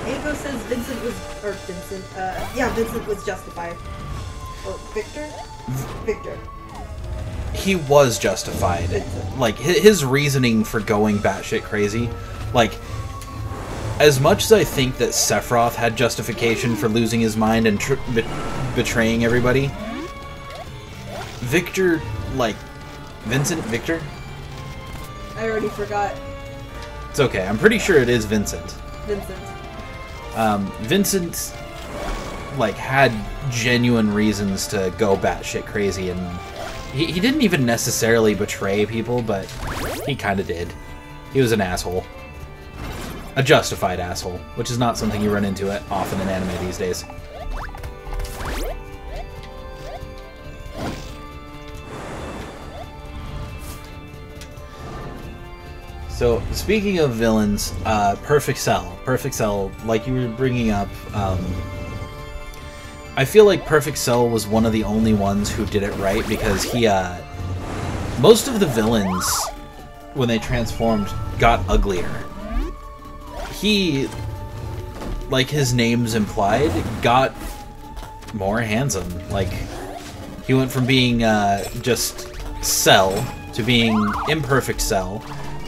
Eiko says Vincent was or Vincent, yeah, Vincent was justified. Or Victor? Victor. He was justified. Vincent. Like, his reasoning for going batshit crazy, like, as much as I think that Sephiroth had justification for losing his mind and betraying everybody, Victor, like, Victor? I already forgot. It's okay, I'm pretty sure it is Vincent. Vincent, like, had genuine reasons to go batshit crazy, and he didn't even necessarily betray people, but he kind of did. He was an asshole. A justified asshole, which is not something you run into often in anime these days. So, speaking of villains, Perfect Cell. Perfect Cell, like you were bringing up, I feel like Perfect Cell was one of the only ones who did it right, because he, most of the villains, when they transformed, got uglier. He, like his name's implied, got more handsome. Like, he went from being just Cell to being Imperfect Cell,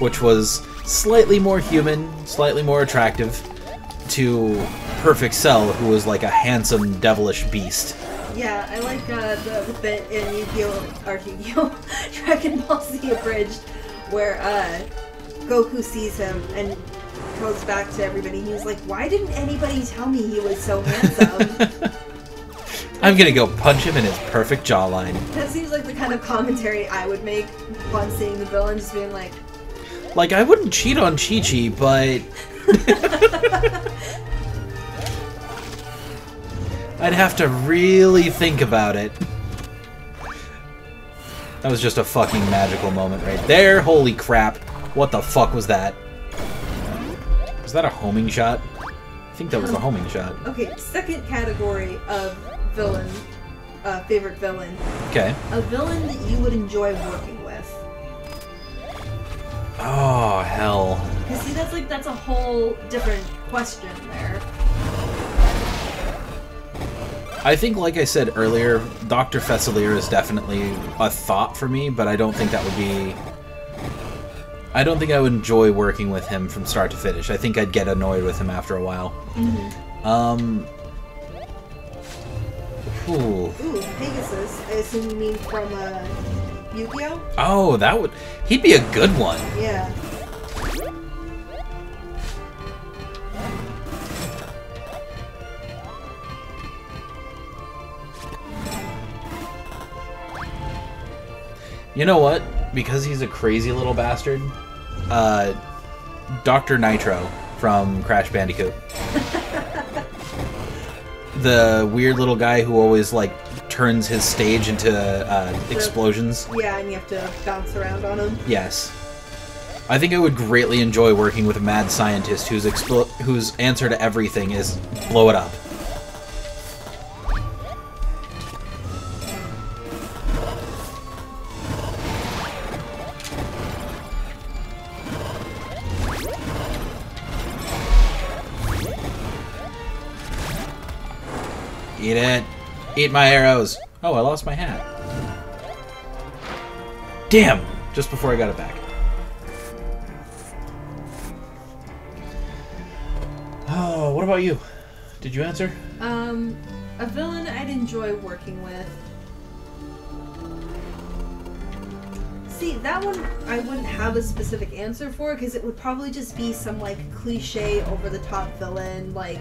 which was slightly more human, slightly more attractive, to Perfect Cell, who was like a handsome, devilish beast. Yeah, I like the bit in Yu-Gi-Oh! Dragon Ball Z Abridged, where Goku sees him and goes back to everybody. He's like, "Why didn't anybody tell me he was so handsome?" I'm gonna go punch him in his perfect jawline. That seems like the kind of commentary I would make upon seeing the villain, just being like, I wouldn't cheat on Chi-Chi, but I'd have to really think about it. That was just a fucking magical moment right there. Holy crap. What the fuck was that? Was that a homing shot? I think that was a homing shot. Okay, second category of villain, favorite villain. Okay. A villain that you would enjoy working with. Oh, hell. Because see, that's a whole different question there. I think, like I said earlier, Dr. Fesselier is definitely a thought for me, but I don't think that would be... I don't think I would enjoy working with him from start to finish. I think I'd get annoyed with him after a while. Mm-hmm. Ooh, Pegasus. I assume you mean from Yu-Gi-Oh? Oh, that would... He'd be a good one. Yeah. You know what? Because he's a crazy little bastard, Dr. Nitro from Crash Bandicoot. The weird little guy who always, like, turns his stage into explosions. Yeah, and you have to bounce around on him. Yes. I think I would greatly enjoy working with a mad scientist whose answer to everything is blow it up. Eat it. Eat my arrows. Oh, I lost my hat. Damn! Just before I got it back. Oh, what about you? Did you answer? A villain I'd enjoy working with. See, that one I wouldn't have a specific answer for, because it would probably just be some, like, cliche, over-the-top villain, like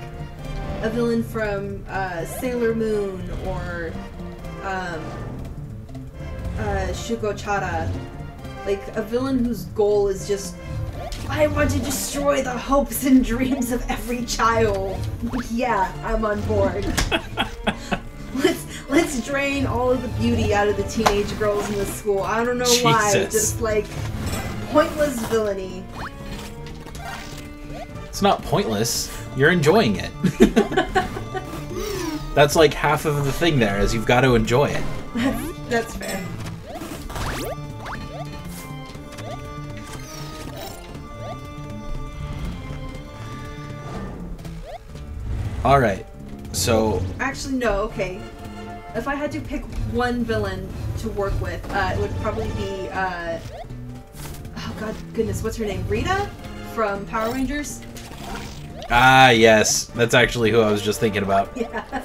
a villain from Sailor Moon or Shuko Chara. Like, a villain whose goal is just, I want to destroy the hopes and dreams of every child. Yeah, I'm on board. Let's drain all of the beauty out of the teenage girls in the school. I don't know why. Just, like, pointless villainy. It's not pointless. You're enjoying it. That's like half of the thing there, is you've got to enjoy it. That's fair. Alright. So... Actually, no, okay. If I had to pick one villain to work with, it would probably be, oh god, goodness, what's her name? Rita? From Power Rangers? Ah, yes. That's actually who I was just thinking about. Yeah.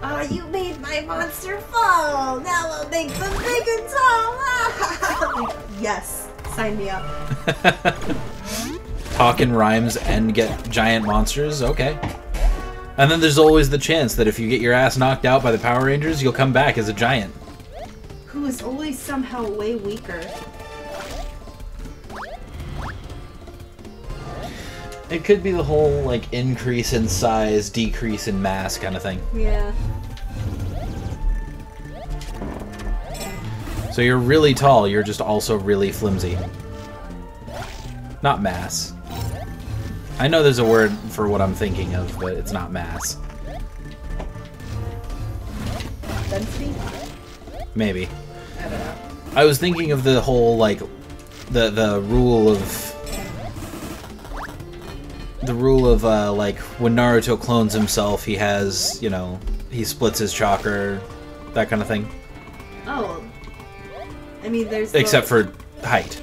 Oh, you made my monster fall! Now I'll make them big and tall! Yes, sign me up. Talk in rhymes and get giant monsters? Okay. And then there's always the chance that if you get your ass knocked out by the Power Rangers, you'll come back as a giant. Who is always somehow way weaker. It could be the whole, like, increase in size, decrease in mass kind of thing. Yeah. So you're really tall, you're just also really flimsy. Not mass. I know there's a word for what I'm thinking of, but it's not mass. Density? Maybe. I don't know. I was thinking of the whole, like, the rule of... The rule of, like, when Naruto clones himself, he has, you know, he splits his chakra, that kind of thing. Oh. I mean, there's Except for height.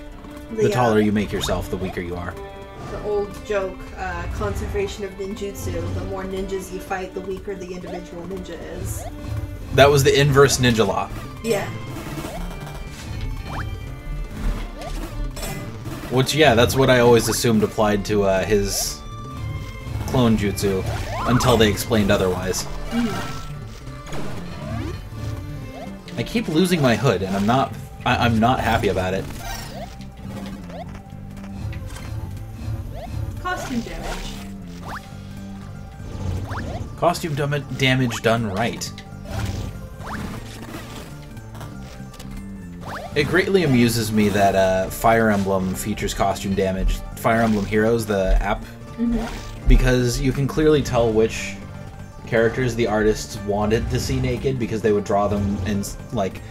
The taller the you make yourself, the weaker you are. old joke, conservation of ninjutsu. The more ninjas you fight, the weaker the individual ninja is. That was the inverse ninja law. Yeah. Which, yeah, that's what I always assumed applied to his clone jutsu, until they explained otherwise. I keep losing my hood, and I'm not happy about it. Costume damage. Costume damage done right. It greatly amuses me that Fire Emblem features costume damage. Fire Emblem Heroes, the app, because you can clearly tell which characters the artists wanted to see naked, because they would draw them in, like,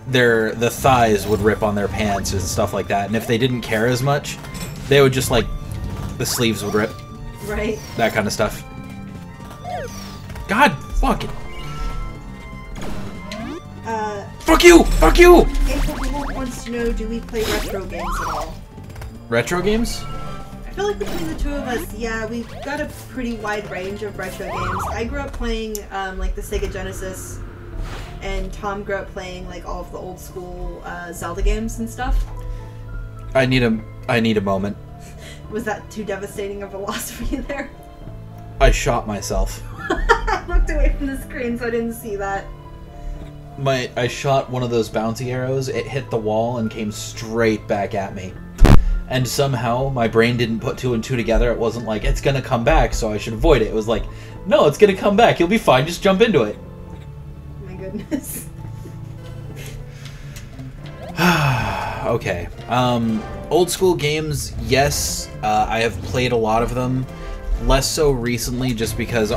the thighs would rip on their pants and stuff like that, and if they didn't care as much, they would just, like, the sleeves would rip. Right. That kind of stuff. God, fuck it. Fuck you! Fuck you! April wants to know, do we play retro games at all? Retro games? I feel like between the two of us, yeah, we've got a pretty wide range of retro games. I grew up playing, like, the Sega Genesis, and Tom grew up playing, like, all of the old school Zelda games and stuff. I need a moment. Was that too devastating of a loss for you there? I shot myself. I looked away from the screen, so I didn't see that. I shot one of those bouncy arrows, it hit the wall and came straight back at me. And somehow my brain didn't put two and two together. It wasn't like, it's gonna come back, so I should avoid it. It was like, no, it's gonna come back, you'll be fine, just jump into it. My goodness. Okay. Old school games, yes, I have played a lot of them. Less so recently, just because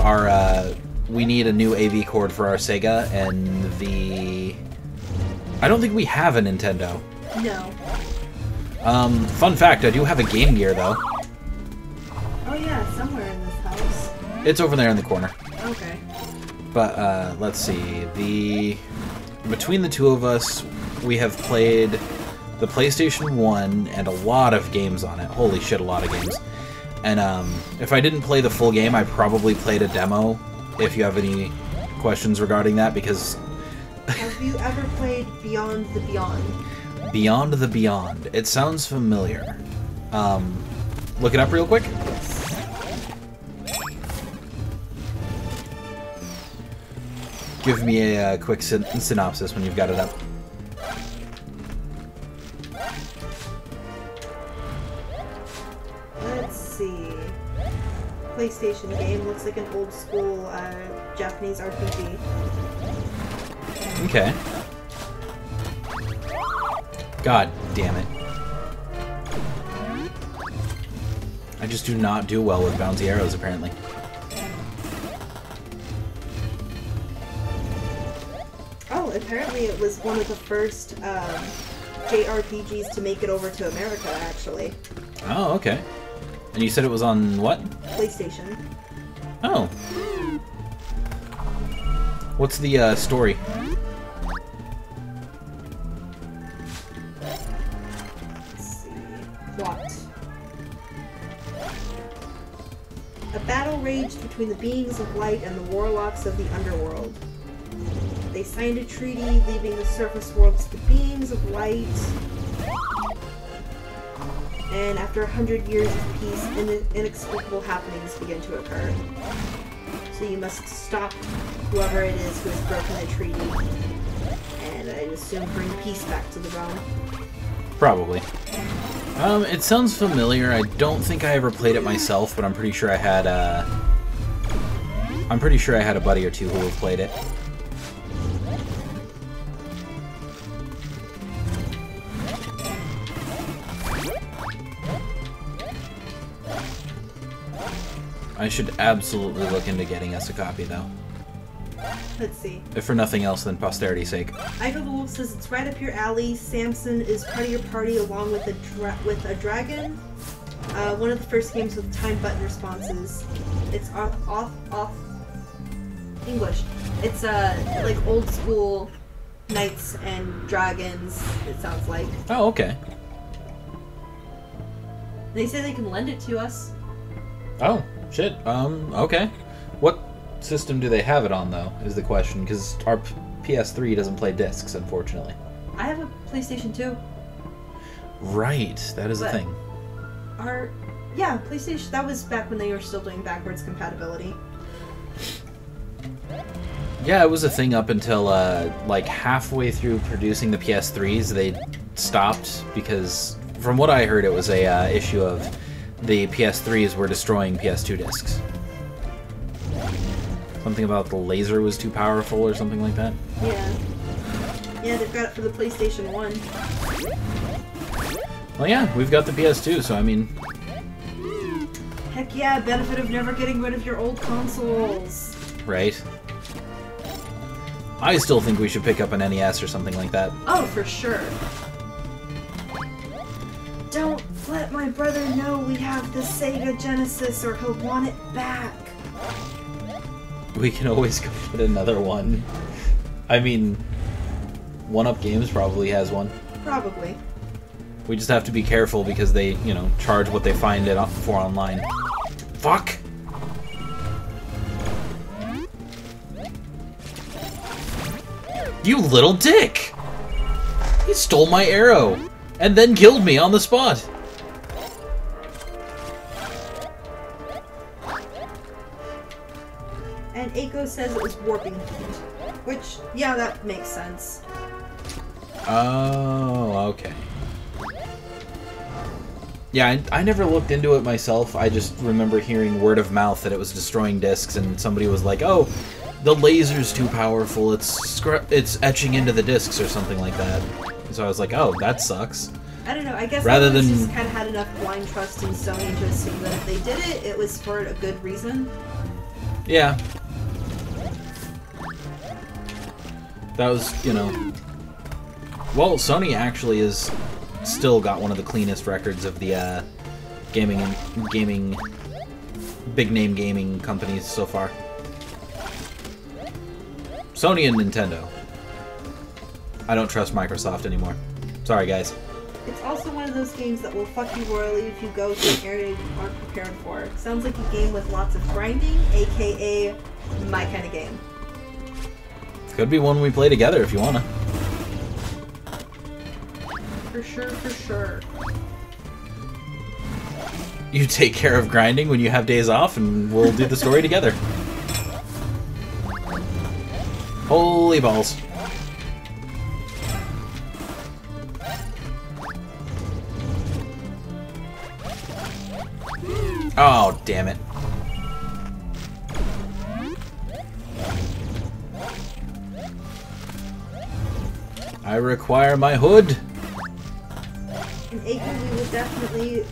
we need a new AV cord for our Sega, and I don't think we have a Nintendo. No. Fun fact, I do have a Game Gear, though. Oh yeah, somewhere in this house. It's over there in the corner. Okay. But, let's see, between the two of us, we have played the PlayStation 1 and a lot of games on it. Holy shit, a lot of games. And, if I didn't play the full game, I probably played a demo, if you have any questions regarding that, because... Have you ever played Beyond the Beyond? Beyond the Beyond. It sounds familiar. Look it up real quick. Give me a quick synopsis when you've got it up. Let's see. PlayStation game. Looks like an old school Japanese RPG. Okay. God damn it. I just do not do well with bouncy arrows, apparently. Oh, apparently it was one of the first JRPGs to make it over to America, actually. Oh, okay. And you said it was on what? PlayStation. Oh. What's the story? Let's see. Plot. A battle raged between the beings of light and the warlocks of the underworld. They signed a treaty, leaving the surface world to the beings of light. And after 100 years of peace, inexplicable happenings begin to occur. So you must stop whoever it is who has broken the treaty, and I assume bring peace back to the realm. Probably. It sounds familiar. I don't think I ever played it myself, but I'm pretty sure I had a buddy or two who have played it. I should absolutely look into getting us a copy, though. Let's see. If for nothing else than posterity's sake. Idol the Wolf says it's right up your alley. Samson is part of your party along with a dragon. One of the first games with time button responses. It's off English. It's like old school knights and dragons. It sounds like. Oh, okay. They say they can lend it to us. Oh, shit. Okay. What system do they have it on, though, is the question, because our PS3 doesn't play discs, unfortunately. I have a PlayStation 2. Right, that is a thing. Yeah, PlayStation, that was back when they were still doing backwards compatibility. Yeah, it was a thing up until, like, halfway through producing the PS3s, they stopped, because, from what I heard, it was a issue of the PS3s were destroying PS2 discs. Something about the laser was too powerful or something like that? Yeah. Yeah, they've got it for the PlayStation 1. Well, yeah, we've got the PS2, so I mean... Heck yeah, benefit of never getting rid of your old consoles. Right. I still think we should pick up an NES or something like that. Oh, for sure. Don't let my brother know we have the Sega Genesis or he'll want it back. We can always go get another one. I mean, 1UP Games probably has one. Probably. We just have to be careful because they, you know, charge what they find it for online. Fuck! You little dick! He stole my arrow! And then killed me on the spot! And Aiko says it was warping heat. Which, yeah, that makes sense. Oh, okay. Yeah, I never looked into it myself. I just remember hearing word of mouth that it was destroying discs, and somebody was like, "Oh, the laser's too powerful. It's etching into the discs or something like that." So I was like, "Oh, that sucks." I don't know. I guess Rather everyone's than just kind of had enough blind trust in Sony to assume that if they did it, it was for a good reason. Yeah. That was, you know... Well, Sony actually has still got one of the cleanest records of the gaming big name gaming companies so far. Sony and Nintendo. I don't trust Microsoft anymore. Sorry, guys. It's also one of those games that will fuck you royally if you go to an area you aren't prepared for. Sounds like a game with lots of grinding, aka my kind of game. Could be one we play together if you wanna. For sure, for sure. You take care of grinding when you have days off, and we'll do the story together. Holy balls. Oh, damn it. I require my hood. And Aiko, we will definitely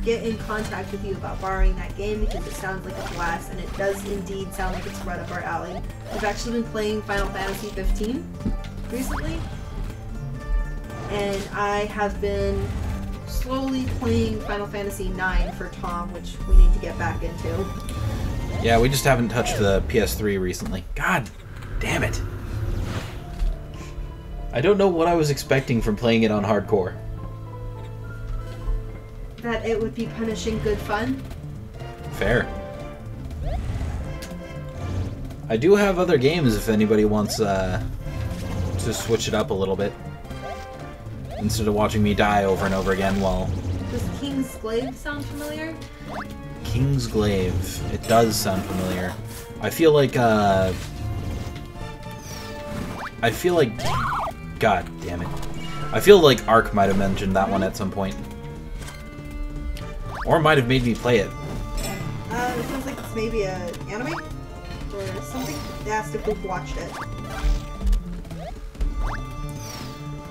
get in contact with you about borrowing that game because it sounds like a blast, and it does indeed sound like it's right up our alley. We've actually been playing Final Fantasy 15 recently, and I have been slowly playing Final Fantasy 9 for Tom, which we need to get back into. Yeah, we just haven't touched the PS3 recently. God damn it. I don't know what I was expecting from playing it on hardcore. That it would be punishing good fun? Fair. I do have other games if anybody wants to switch it up a little bit. Instead of watching me die over and over again while... Does King's Glaive sound familiar? King's Glaive. It does sound familiar. I feel like, God damn it. I feel like Ark might have mentioned that one at some point. Or might have made me play it. It sounds like it's maybe an anime? Or something? They asked if we've watched it.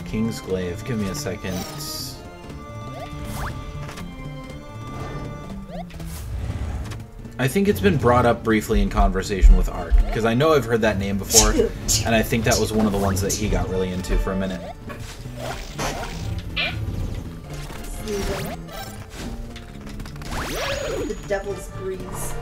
King's Glaive. Give me a second. I think it's been brought up briefly in conversation with Ark, because I know I've heard that name before, and I think that was one of the ones that he got really into for a minute. The Devil's Breeze.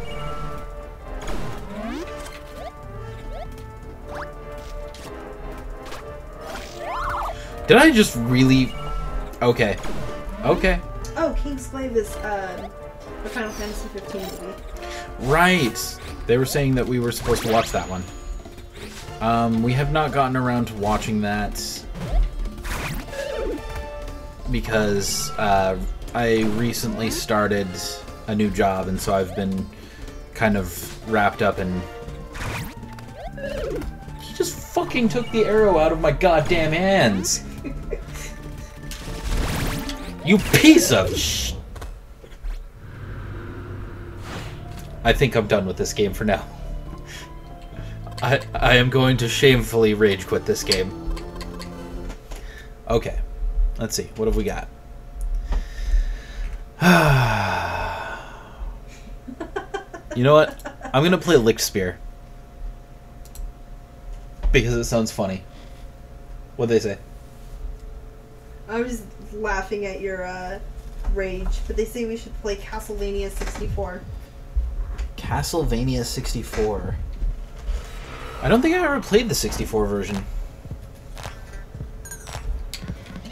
Did I just really... Okay. Okay. Oh, King's Glaive is the Final Fantasy 15 movie. Right! They were saying that we were supposed to watch that one. We have not gotten around to watching that because I recently started a new job, and so I've been kind of wrapped up in... He just fucking took the arrow out of my goddamn hands! You piece of sh... I think I'm done with this game for now. I am going to shamefully rage quit this game. Okay. Let's see. What have we got? You know what? I'm going to play Lick Spear. Because it sounds funny. What'd they say? I was laughing at your rage, but they say we should play Castlevania 64. Castlevania 64. I don't think I ever played the 64 version.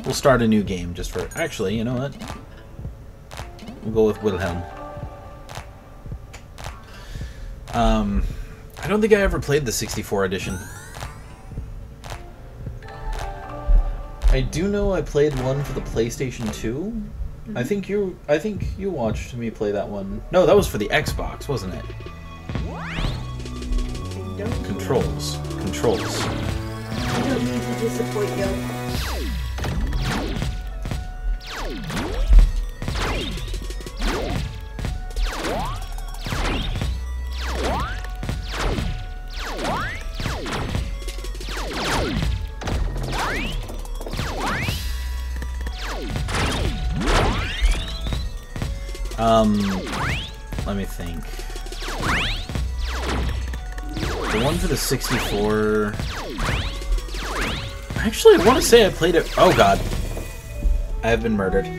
We'll start a new game just for... Actually, you know what? We'll go with Wilhelm. I don't think I ever played the 64 edition. I do know I played one for the PlayStation 2. Mm-hmm. I think you watched me play that one. No, that was for the Xbox, wasn't it? Controls. I don't mean to disappoint you. Let me think. The one for the 64... Actually, I want to say I played it... Oh god. I have been murdered. I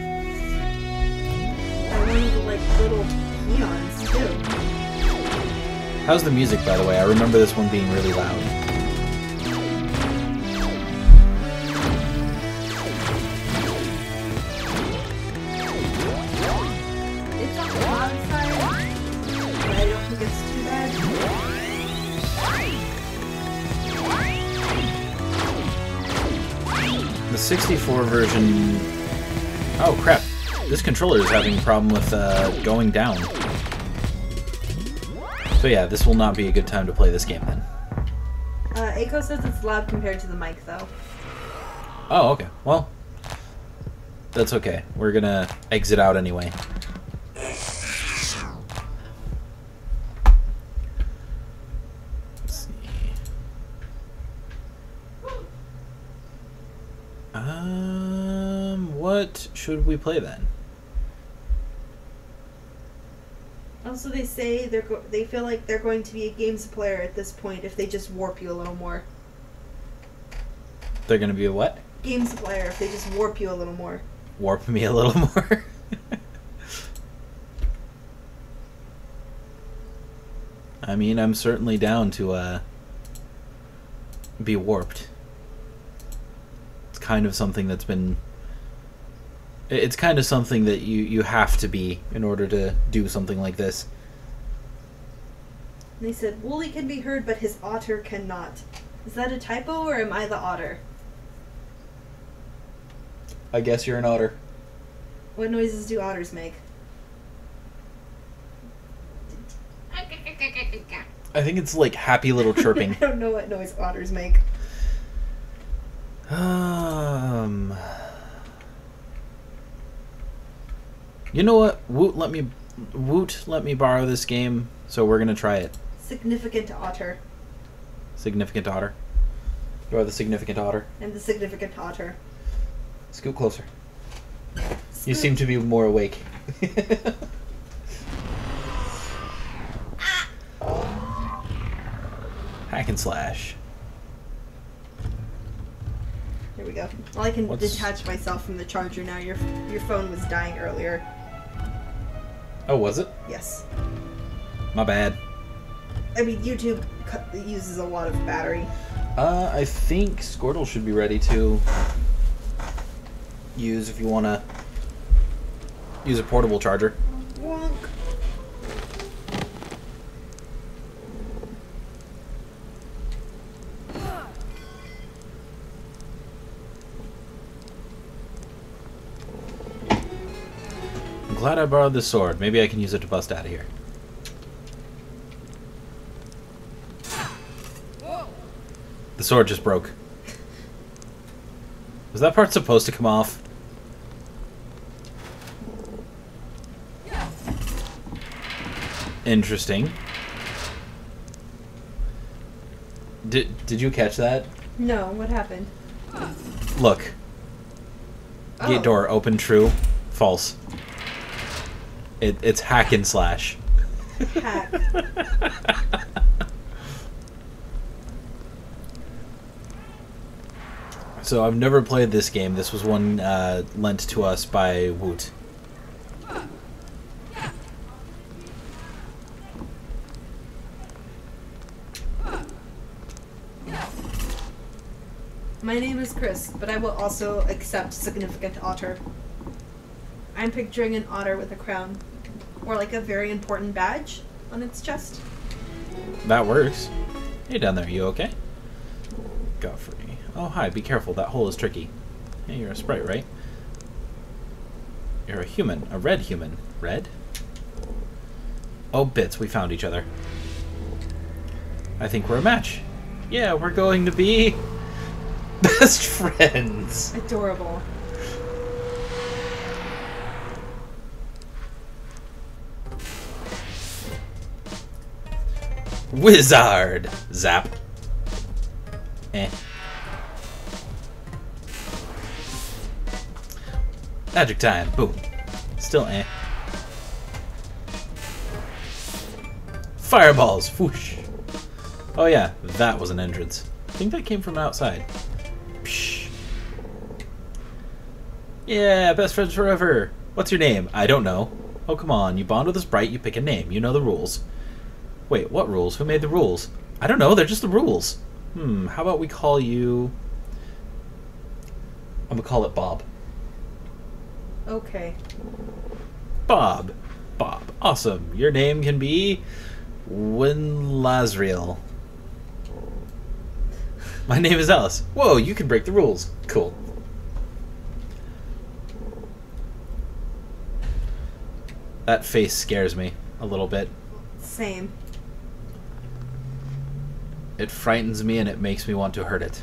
wanted the, like, little peons, too. How's the music, by the way? I remember this one being really loud. It's on the loud side, but I don't think it's too bad. The 64 version... Oh, crap. This controller is having a problem with going down. So yeah, this will not be a good time to play this game then. Aiko says it's loud compared to the mic, though. Oh, okay. Well, that's okay. We're gonna exit out anyway. Let's see. What should we play then? Also, they say they feel like they're going to be a games player at this point if they just warp you a little more. They're gonna be a what? Games player if they just warp you a little more. Warp me a little more? I mean, I'm certainly down to be warped. It's kind of something that's been... It's kind of something that you have to be in order to do something like this. They said, Wooly can be heard, but his otter cannot. Is that a typo, or am I the otter? I guess you're an otter. What noises do otters make? I think it's like happy little chirping. I don't know what noise otters make. You know what? Woot let me borrow this game, so we're gonna try it. Significant otter. Significant otter. You are the significant otter. And the significant otter. Scoot closer. You Scoot. seem to be more awake. Hack and slash. There we go. Well, I can What's- detach myself from the charger now. Your phone was dying earlier. Oh, was it? Yes. My bad. I mean, YouTube uses a lot of battery. I think Squirtle should be ready to use if you want to use a portable charger. Wonk. I'm glad I borrowed this sword. Maybe I can use it to bust out of here. The sword just broke. Was that part supposed to come off? Interesting. Did you catch that? No, what happened? Look. Gate door open, true, false. It's hack and slash. Hack. So I've never played this game. This was one lent to us by Woot. My name is Kris, but I will also accept significant otter. I'm picturing an otter with a crown, or like a very important badge on its chest. That works. Hey down there, you okay? Godfrey. Oh hi, be careful, that hole is tricky. Hey, you're a sprite, right? You're a human, a red human. Red? Oh bits, we found each other. I think we're a match. Yeah, we're going to be best friends. Adorable. Wizard! Zap. Eh. Magic time. Boom. Still eh. Fireballs. Whoosh. Oh yeah, that was an entrance. I think that came from outside. Psh. Yeah, best friends forever. What's your name? I don't know. Oh, come on. You bond with a sprite, you pick a name. You know the rules. Wait, what rules? Who made the rules? I don't know, they're just the rules. How about we call you... I'm gonna call it Bob. Okay. Bob. Bob. Awesome. Your name can be... Winlasriel. My name is Alice. Whoa, you can break the rules. Cool. That face scares me a little bit. Same. It frightens me and it makes me want to hurt it.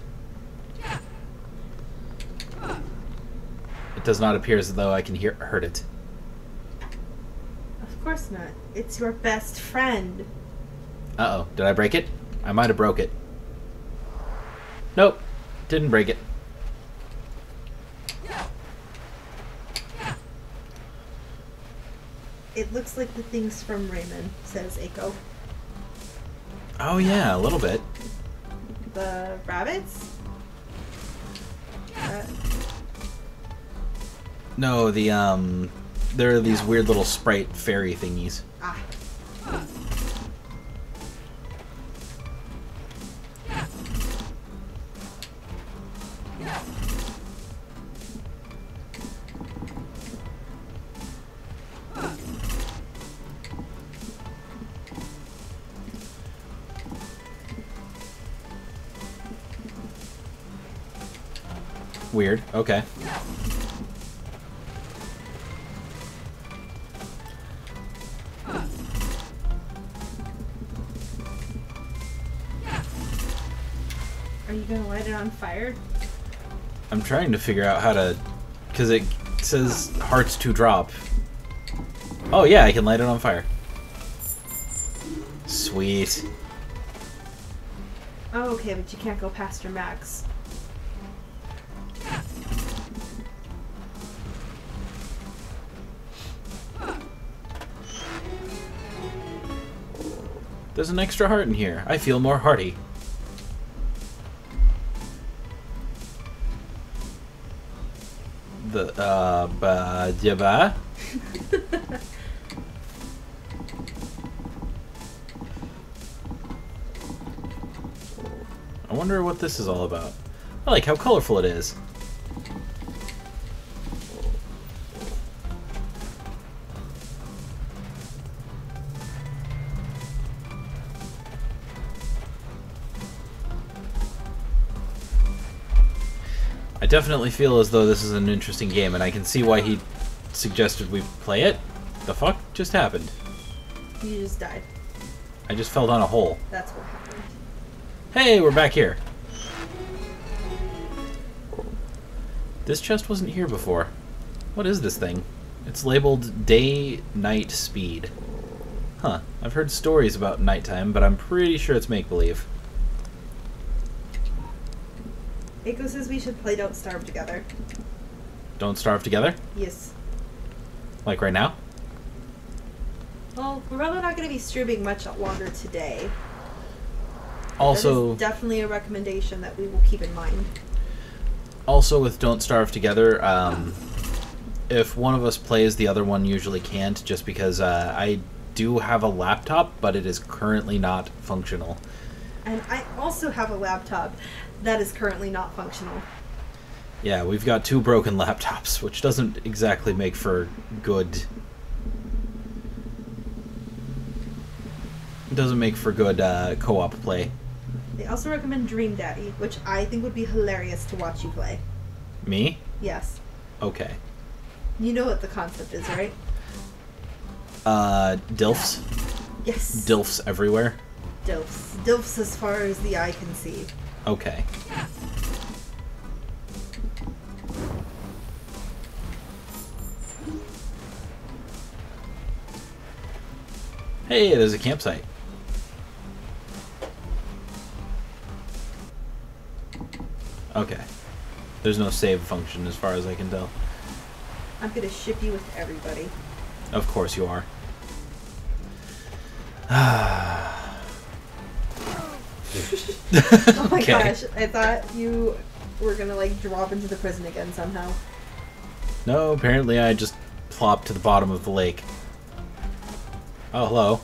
It does not appear as though I can hurt it. Of course not. It's your best friend. Uh-oh. Did I break it? I might have broke it. Nope. Didn't break it. It looks like the things from Raymond, says Aiko. Oh yeah, a little bit. The rabbits? No, the, there are these weird little sprite fairy thingies. Ah. Weird. Okay. Are you gonna light it on fire? I'm trying to figure out how to... Because it says hearts to drop. Oh yeah, I can light it on fire. Sweet. Oh, okay, but you can't go past your max. There's an extra heart in here. I feel more hearty. Ba-jaba? I wonder what this is all about. I like how colorful it is. I definitely feel as though this is an interesting game, and I can see why he suggested we play it. The fuck just happened? You just died. I just fell down a hole. That's what happened. Hey, we're back here. This chest wasn't here before. What is this thing? It's labeled Day-Night Speed. Huh. I've heard stories about nighttime, but I'm pretty sure it's make-believe. Eiko says we should play Don't Starve together. Don't starve together? Yes. Like right now? Well, we're probably not going to be streaming much longer today. Also, that is definitely a recommendation that we will keep in mind. Also, with Don't Starve Together, if one of us plays, the other one usually can't, just because I do have a laptop, but it is currently not functional. And I also have a laptop that is currently not functional. Yeah, we've got 2 broken laptops, which doesn't exactly make for good... Doesn't make for good co-op play. They also recommend Dream Daddy, which I think would be hilarious to watch you play. Me? Yes. Okay. You know what the concept is, right? DILFs? Yes. DILFs everywhere? DILFs. DILFs as far as the eye can see. Okay. Hey, there's a campsite. Okay. There's no save function as far as I can tell. I'm gonna ship you with everybody. Of course you are. Oh my Okay. gosh, I thought you were gonna like drop into the prison again somehow. No, apparently I just plopped to the bottom of the lake. Oh, hello.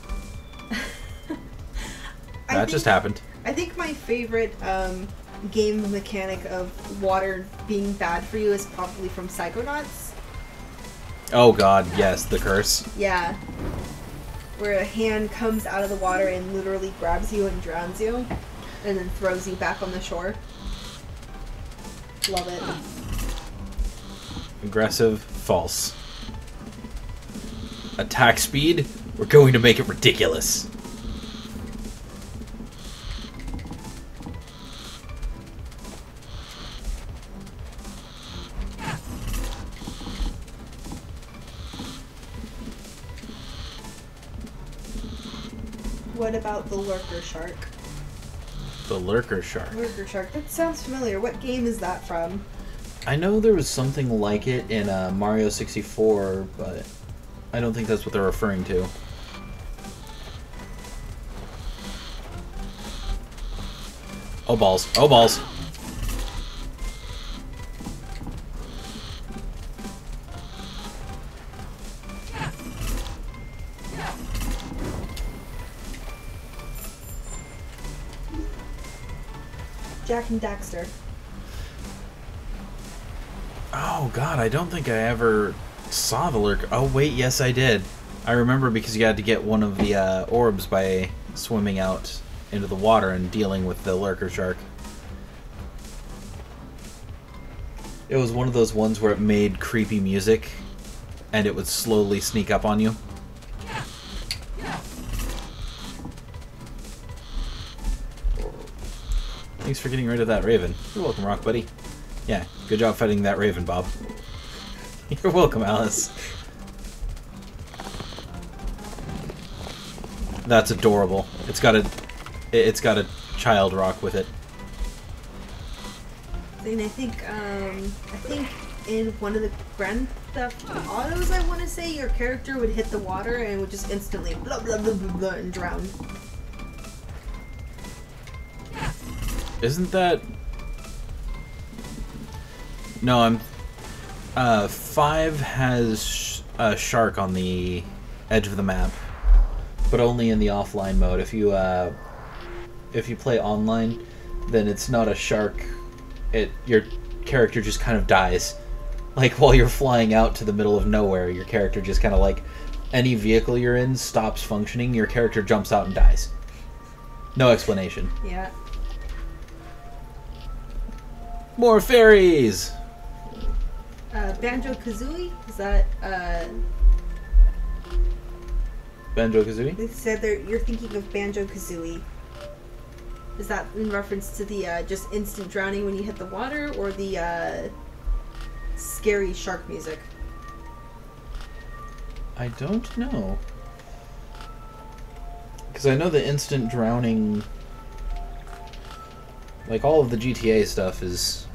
That just happened. I think my favorite game mechanic of water being bad for you is probably from Psychonauts. Oh god, yes, the curse. Yeah. Where a hand comes out of the water and literally grabs you and drowns you, and then throws you back on the shore. Love it. Aggressive, false. Attack speed, we're going to make it ridiculous. What about the Lurker Shark? The Lurker Shark. Lurker Shark, that sounds familiar. What game is that from? I know there was something like it in Mario 64, but I don't think that's what they're referring to. Oh balls. Oh balls. Jack and Daxter. Oh god, I don't think I ever saw the lurker. Oh wait, yes I did. I remember because you had to get one of the orbs by swimming out into the water and dealing with the lurker shark. It was one of those ones where it made creepy music, and it would slowly sneak up on you. Thanks for getting rid of that raven. You're welcome, Rock Buddy. Yeah, good job fighting that raven, Bob. You're welcome, Alice. That's adorable. It's got a child rock with it. And I think in one of the Grand Theft Autos, I want to say, your character would hit the water and would just instantly blah blah blah blah blah and drown. Isn't that... No, 5 has a shark on the edge of the map, but only in the offline mode. If you play online, then it's not a shark. Your character just kind of dies. Like, while you're flying out to the middle of nowhere, your character just kind of, like, any vehicle you're in stops functioning, your character jumps out and dies. No explanation. Yeah. More fairies! Banjo-Kazooie? Is that, Banjo-Kazooie? They said you're thinking of Banjo-Kazooie. Is that in reference to the, just instant drowning when you hit the water, or the, scary shark music? I don't know. Because I know the instant drowning... Like, all of the GTA stuff is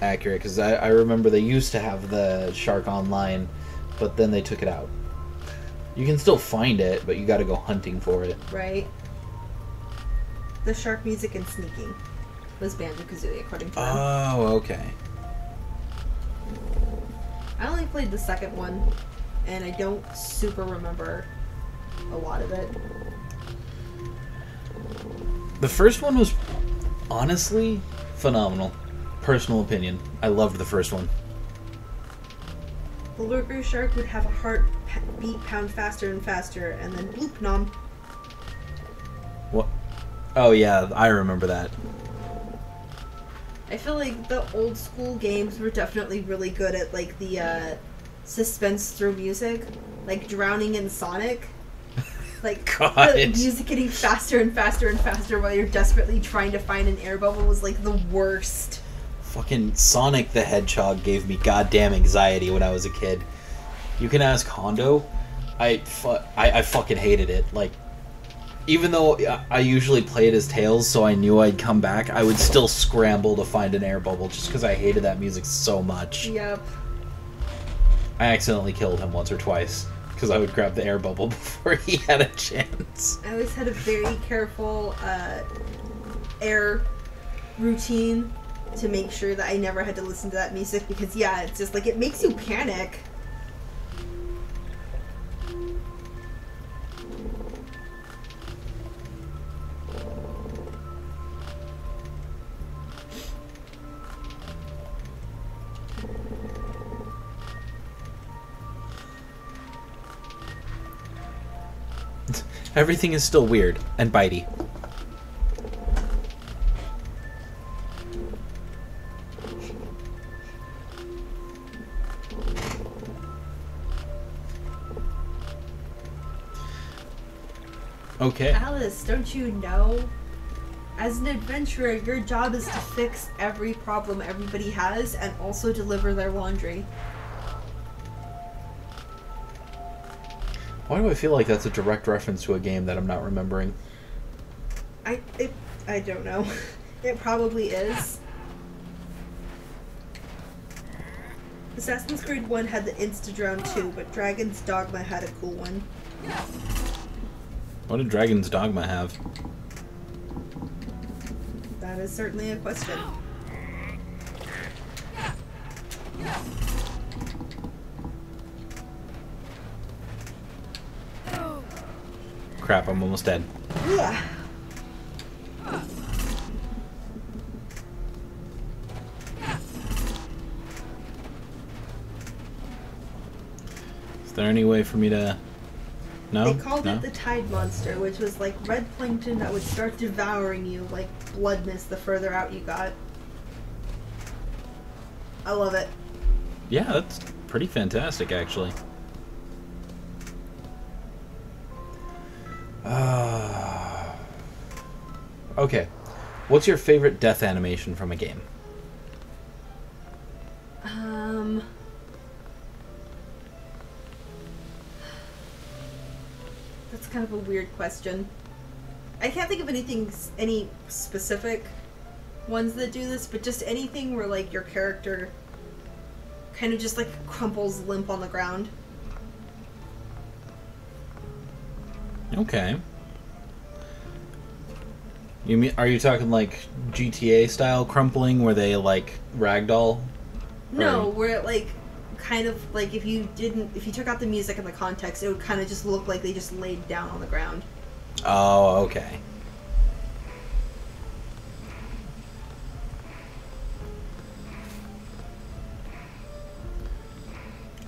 accurate, because I remember they used to have the shark online, but then they took it out. You can still find it, but you gotta go hunting for it. Right. The shark music and sneaking was Banjo-Kazooie, according to them. Oh, okay. I only played the second one, and I don't super remember a lot of it. The first one was honestly phenomenal. Personal opinion. I loved the first one. The lurker shark would have a heart beat pound faster and faster, and then bloop nom. What? Oh yeah, I remember that. I feel like the old school games were definitely really good at, like, the suspense through music, like Drowning in Sonic. Like, God. The music getting faster and faster and faster while you're desperately trying to find an air bubble was, like, the worst. Fucking Sonic the Hedgehog gave me goddamn anxiety when I was a kid. You can ask Hondo. I fucking hated it. Like, even though I usually played as Tails, so I knew I'd come back, I would still scramble to find an air bubble just because I hated that music so much. Yep. I accidentally killed him once or twice because I would grab the air bubble before he had a chance. I always had a very careful air routine to make sure that I never had to listen to that music because, yeah, it's just like, it makes you panic. Everything is still weird and bitey. Okay. Alice, don't you know? As an adventurer, your job is to fix every problem everybody has and also deliver their laundry. Why do I feel like that's a direct reference to a game that I'm not remembering? I don't know. It probably is. Assassin's Creed 1 had the Insta-Drown too, but Dragon's Dogma had a cool one. What did Dragon's Dogma have? That is certainly a question. Crap, I'm almost dead. Yeah. Is there any way for me to... No? They called it the Tide Monster, which was like red plankton that would start devouring you like blood mist the further out you got. I love it. Yeah, that's pretty fantastic, actually. Okay. What's your favorite death animation from a game? That's kind of a weird question. I can't think of any specific ones that do this, but just anything where, like, your character kind of just, like, crumples limp on the ground. Okay. Are you talking, like, GTA style crumpling where they, like, ragdoll? No, where it, like, kind of, like, if you took out the music and the context, it would kind of just look like they just laid down on the ground. Oh, okay.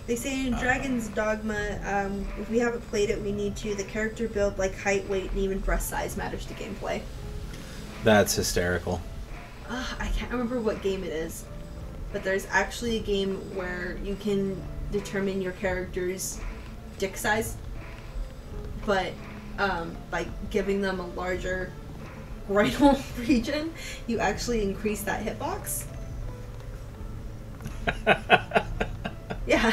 They say in Dragon's Dogma, if we haven't played it, we need to. The character build, like height, weight, and even breast size matters to gameplay. That's hysterical. I can't remember what game it is, but there's actually a game where you can determine your character's dick size, but by giving them a larger groinal region, you actually increase that hitbox. Yeah.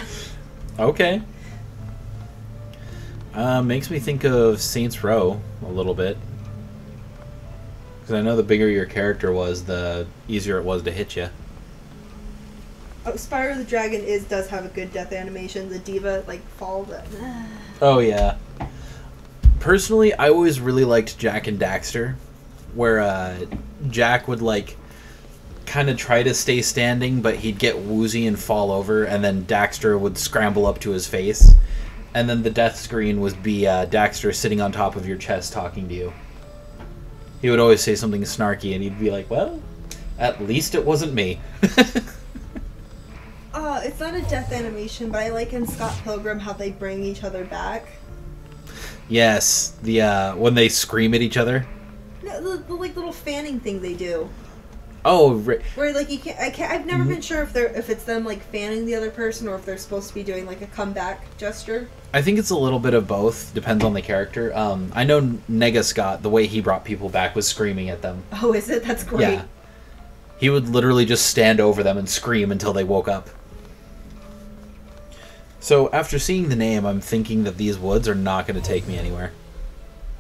Okay. Makes me think of Saints Row a little bit. Because I know the bigger your character was, the easier it was to hit you. Oh, Spyro the Dragon does have a good death animation. The diva, like, fall. Oh, yeah. Personally, I always really liked Jak and Daxter, where Jak would, like, kind of try to stay standing, but he'd get woozy and fall over, and then Daxter would scramble up to his face. And then the death screen would be Daxter sitting on top of your chest talking to you. He would always say something snarky, and he'd be like, well, at least it wasn't me. It's not a death animation, but I like in Scott Pilgrim how they bring each other back. Yes, the when they scream at each other. No, the like little fanning thing they do. Oh, where like you can't. I've never been sure if it's them like fanning the other person or if they're supposed to be doing like a comeback gesture. I think it's a little bit of both. Depends on the character. I know Nega Scott, the way he brought people back was screaming at them. Oh, is it? That's great. Yeah. He would literally just stand over them and scream until they woke up. So after seeing the name, I'm thinking that these woods are not going to take me anywhere.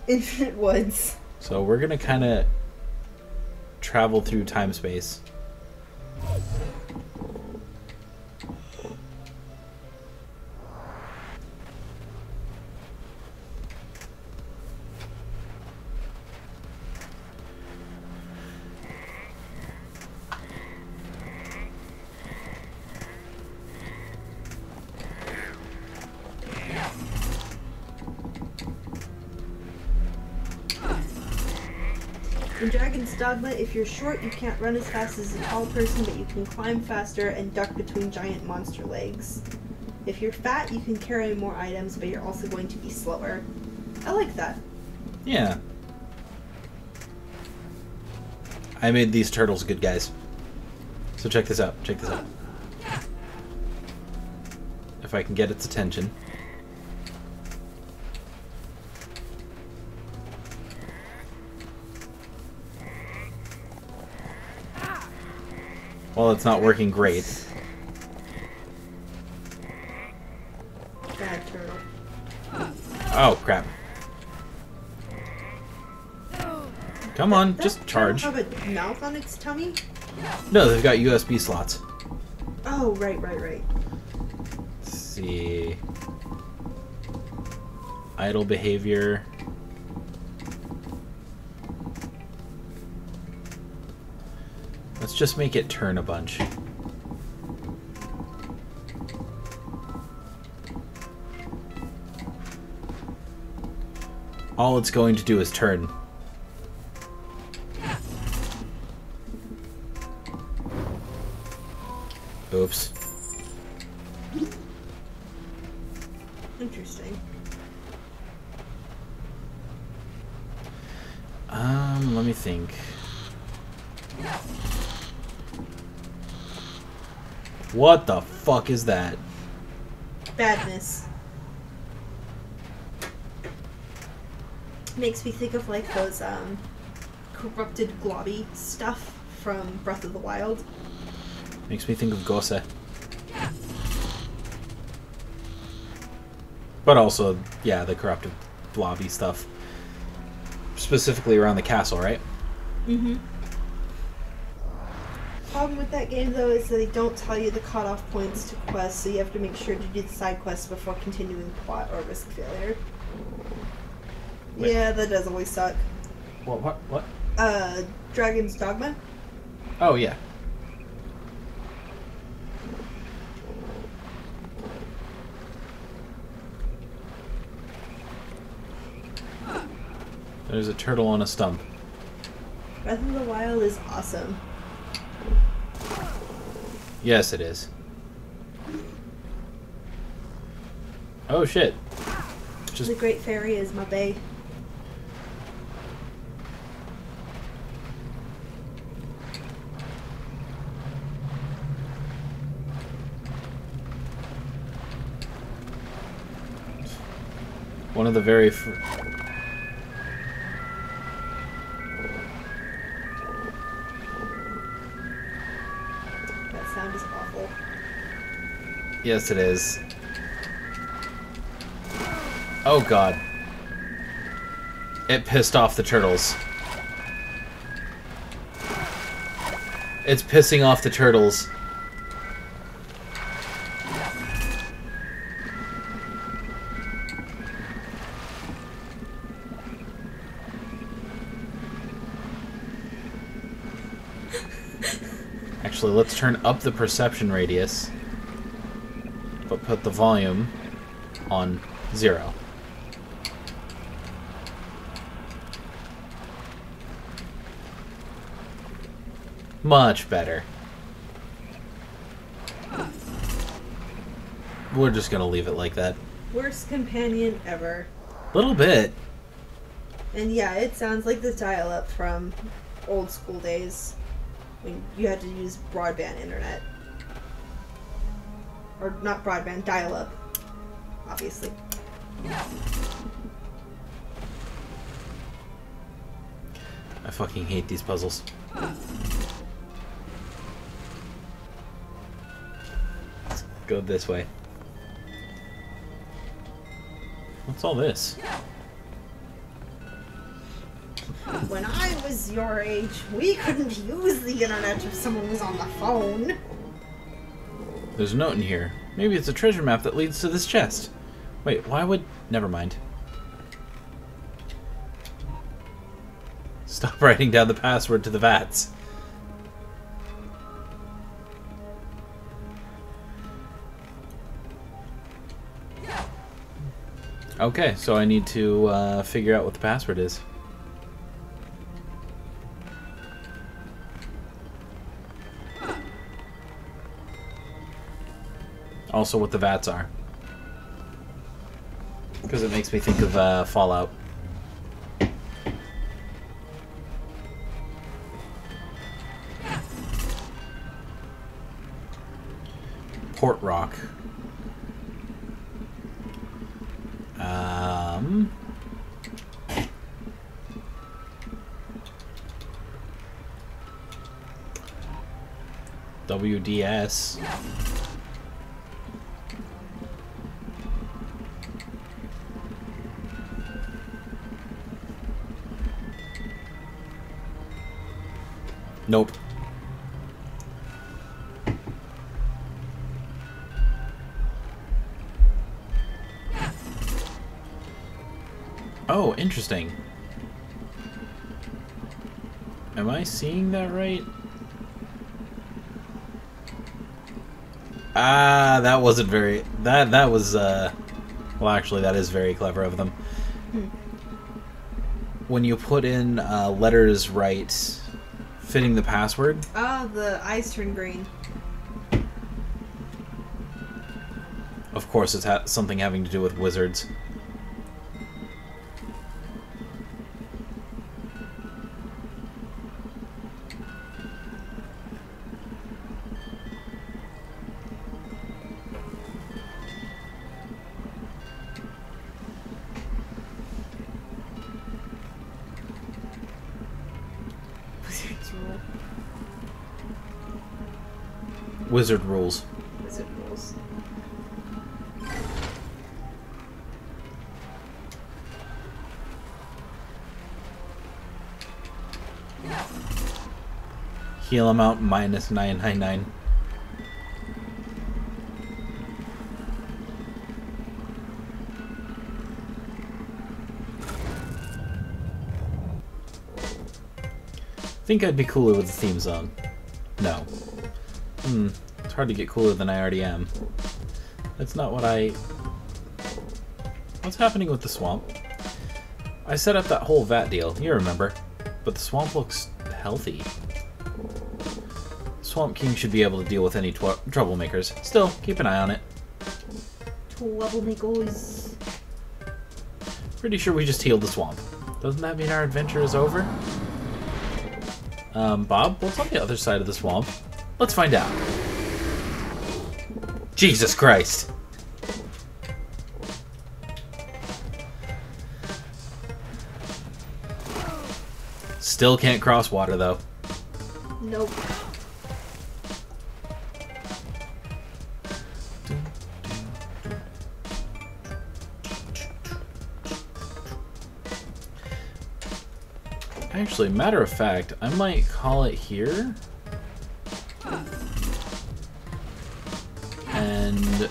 Infinite Woods. So we're going to kind of travel through time-space. In Dragon's Dogma, if you're short, you can't run as fast as a tall person, but you can climb faster and duck between giant monster legs. If you're fat, you can carry more items, but you're also going to be slower. I like that. Yeah. I made these turtles good guys. So check this out. Check this out. If I can get its attention. Well, it's not working great. Bad turtle. Oh, crap. Come on, just charge. Does it have a mouth on its tummy? No, they've got USB slots. Oh, right. Let's see. Idle behavior. Let's just make it turn a bunch. All it's going to do is turn. Oops. Interesting. Let me think. What the fuck is that? Badness. Makes me think of like those corrupted globby stuff from Breath of the Wild. Makes me think of Gose. But also, yeah, the corrupted blobby stuff. Specifically around the castle, right? Mm-hmm. Problem with that game, though, is that they don't tell you the cutoff points to quests, so you have to make sure to do the side quests before continuing the plot or risk failure. Wait. Yeah, that does always suck. What? Dragon's Dogma? Oh, yeah. There's a turtle on a stump. Breath of the Wild is awesome. Yes, it is. Oh, shit. Just... The Great Fairy is my bae. One of the very... That sound is awful. Yes, it is. Oh, God. It pissed off the turtles. It's pissing off the turtles. Actually, let's turn up the perception radius, but put the volume on 0. Much better. We're just gonna leave it like that. Worst companion ever. Little bit. And yeah, it sounds like the dial-up from old school days when you had to use broadband internet. Or not broadband, dial-up. Obviously. I fucking hate these puzzles. Let's go this way. What's all this? When I was your age, we couldn't use the internet if someone was on the phone. There's a note in here. Maybe it's a treasure map that leads to this chest. Wait, why would... Never mind. Stop writing down the password to the vats. Okay, so I need to figure out what the password is. Also what the vats are. Because it makes me think of Fallout. Port Rock. WDS. Nope. Oh, interesting. Am I seeing that right? Ah, that wasn't very... That was, well, actually, that is very clever of them. When you put in letters right, fitting the password... Ah, the eyes turn green. Of course, it's something having to do with wizards. Wizard rules. Wizard rules. Heal him out minus 999. Think I'd be cooler with the theme song. No. It's hard to get cooler than I already am. That's not what I... What's happening with the swamp? I set up that whole vat deal, you remember. But the swamp looks healthy. Swamp King should be able to deal with any troublemakers. Still, keep an eye on it. Troublemakers. Pretty sure we just healed the swamp. Doesn't that mean our adventure is over? Bob, what's on the other side of the swamp? Let's find out. Jesus Christ! Still can't cross water, though. Nope. Actually, matter of fact, I might call it here. And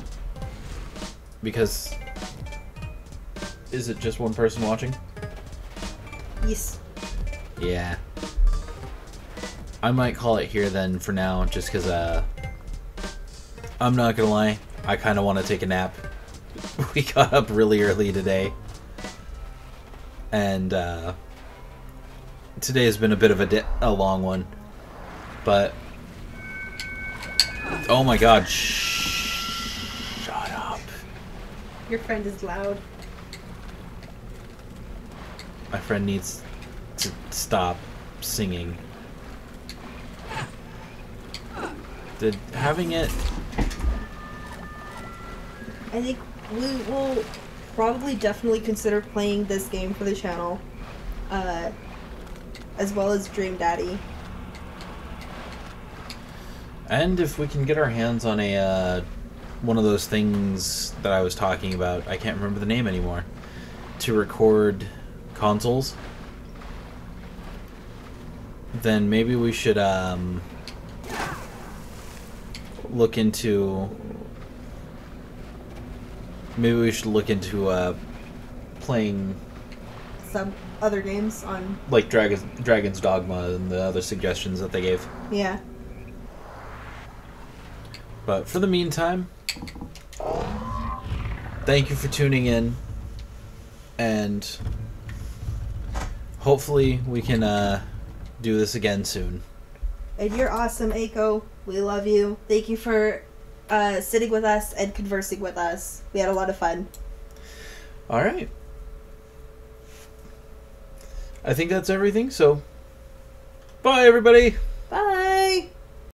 because is it just one person watching? Yes. Yeah. I might call it here then for now, just because I'm not gonna lie, I kind of want to take a nap. We got up really early today. And today has been a bit of a long one, but oh my god, shut up. Your friend is loud. My friend needs to stop singing. Did having it... I think we will probably definitely consider playing this game for the channel. As well as Dream Daddy. And if we can get our hands on a one of those things that I was talking about, I can't remember the name anymore, to record consoles, then maybe we should look into playing Some other games on... like Dragon's Dogma and the other suggestions that they gave. Yeah. But for the meantime, thank you for tuning in, and hopefully we can do this again soon. And you're awesome, Aiko. We love you. Thank you for sitting with us and conversing with us. We had a lot of fun. Alright. I think that's everything, so bye everybody!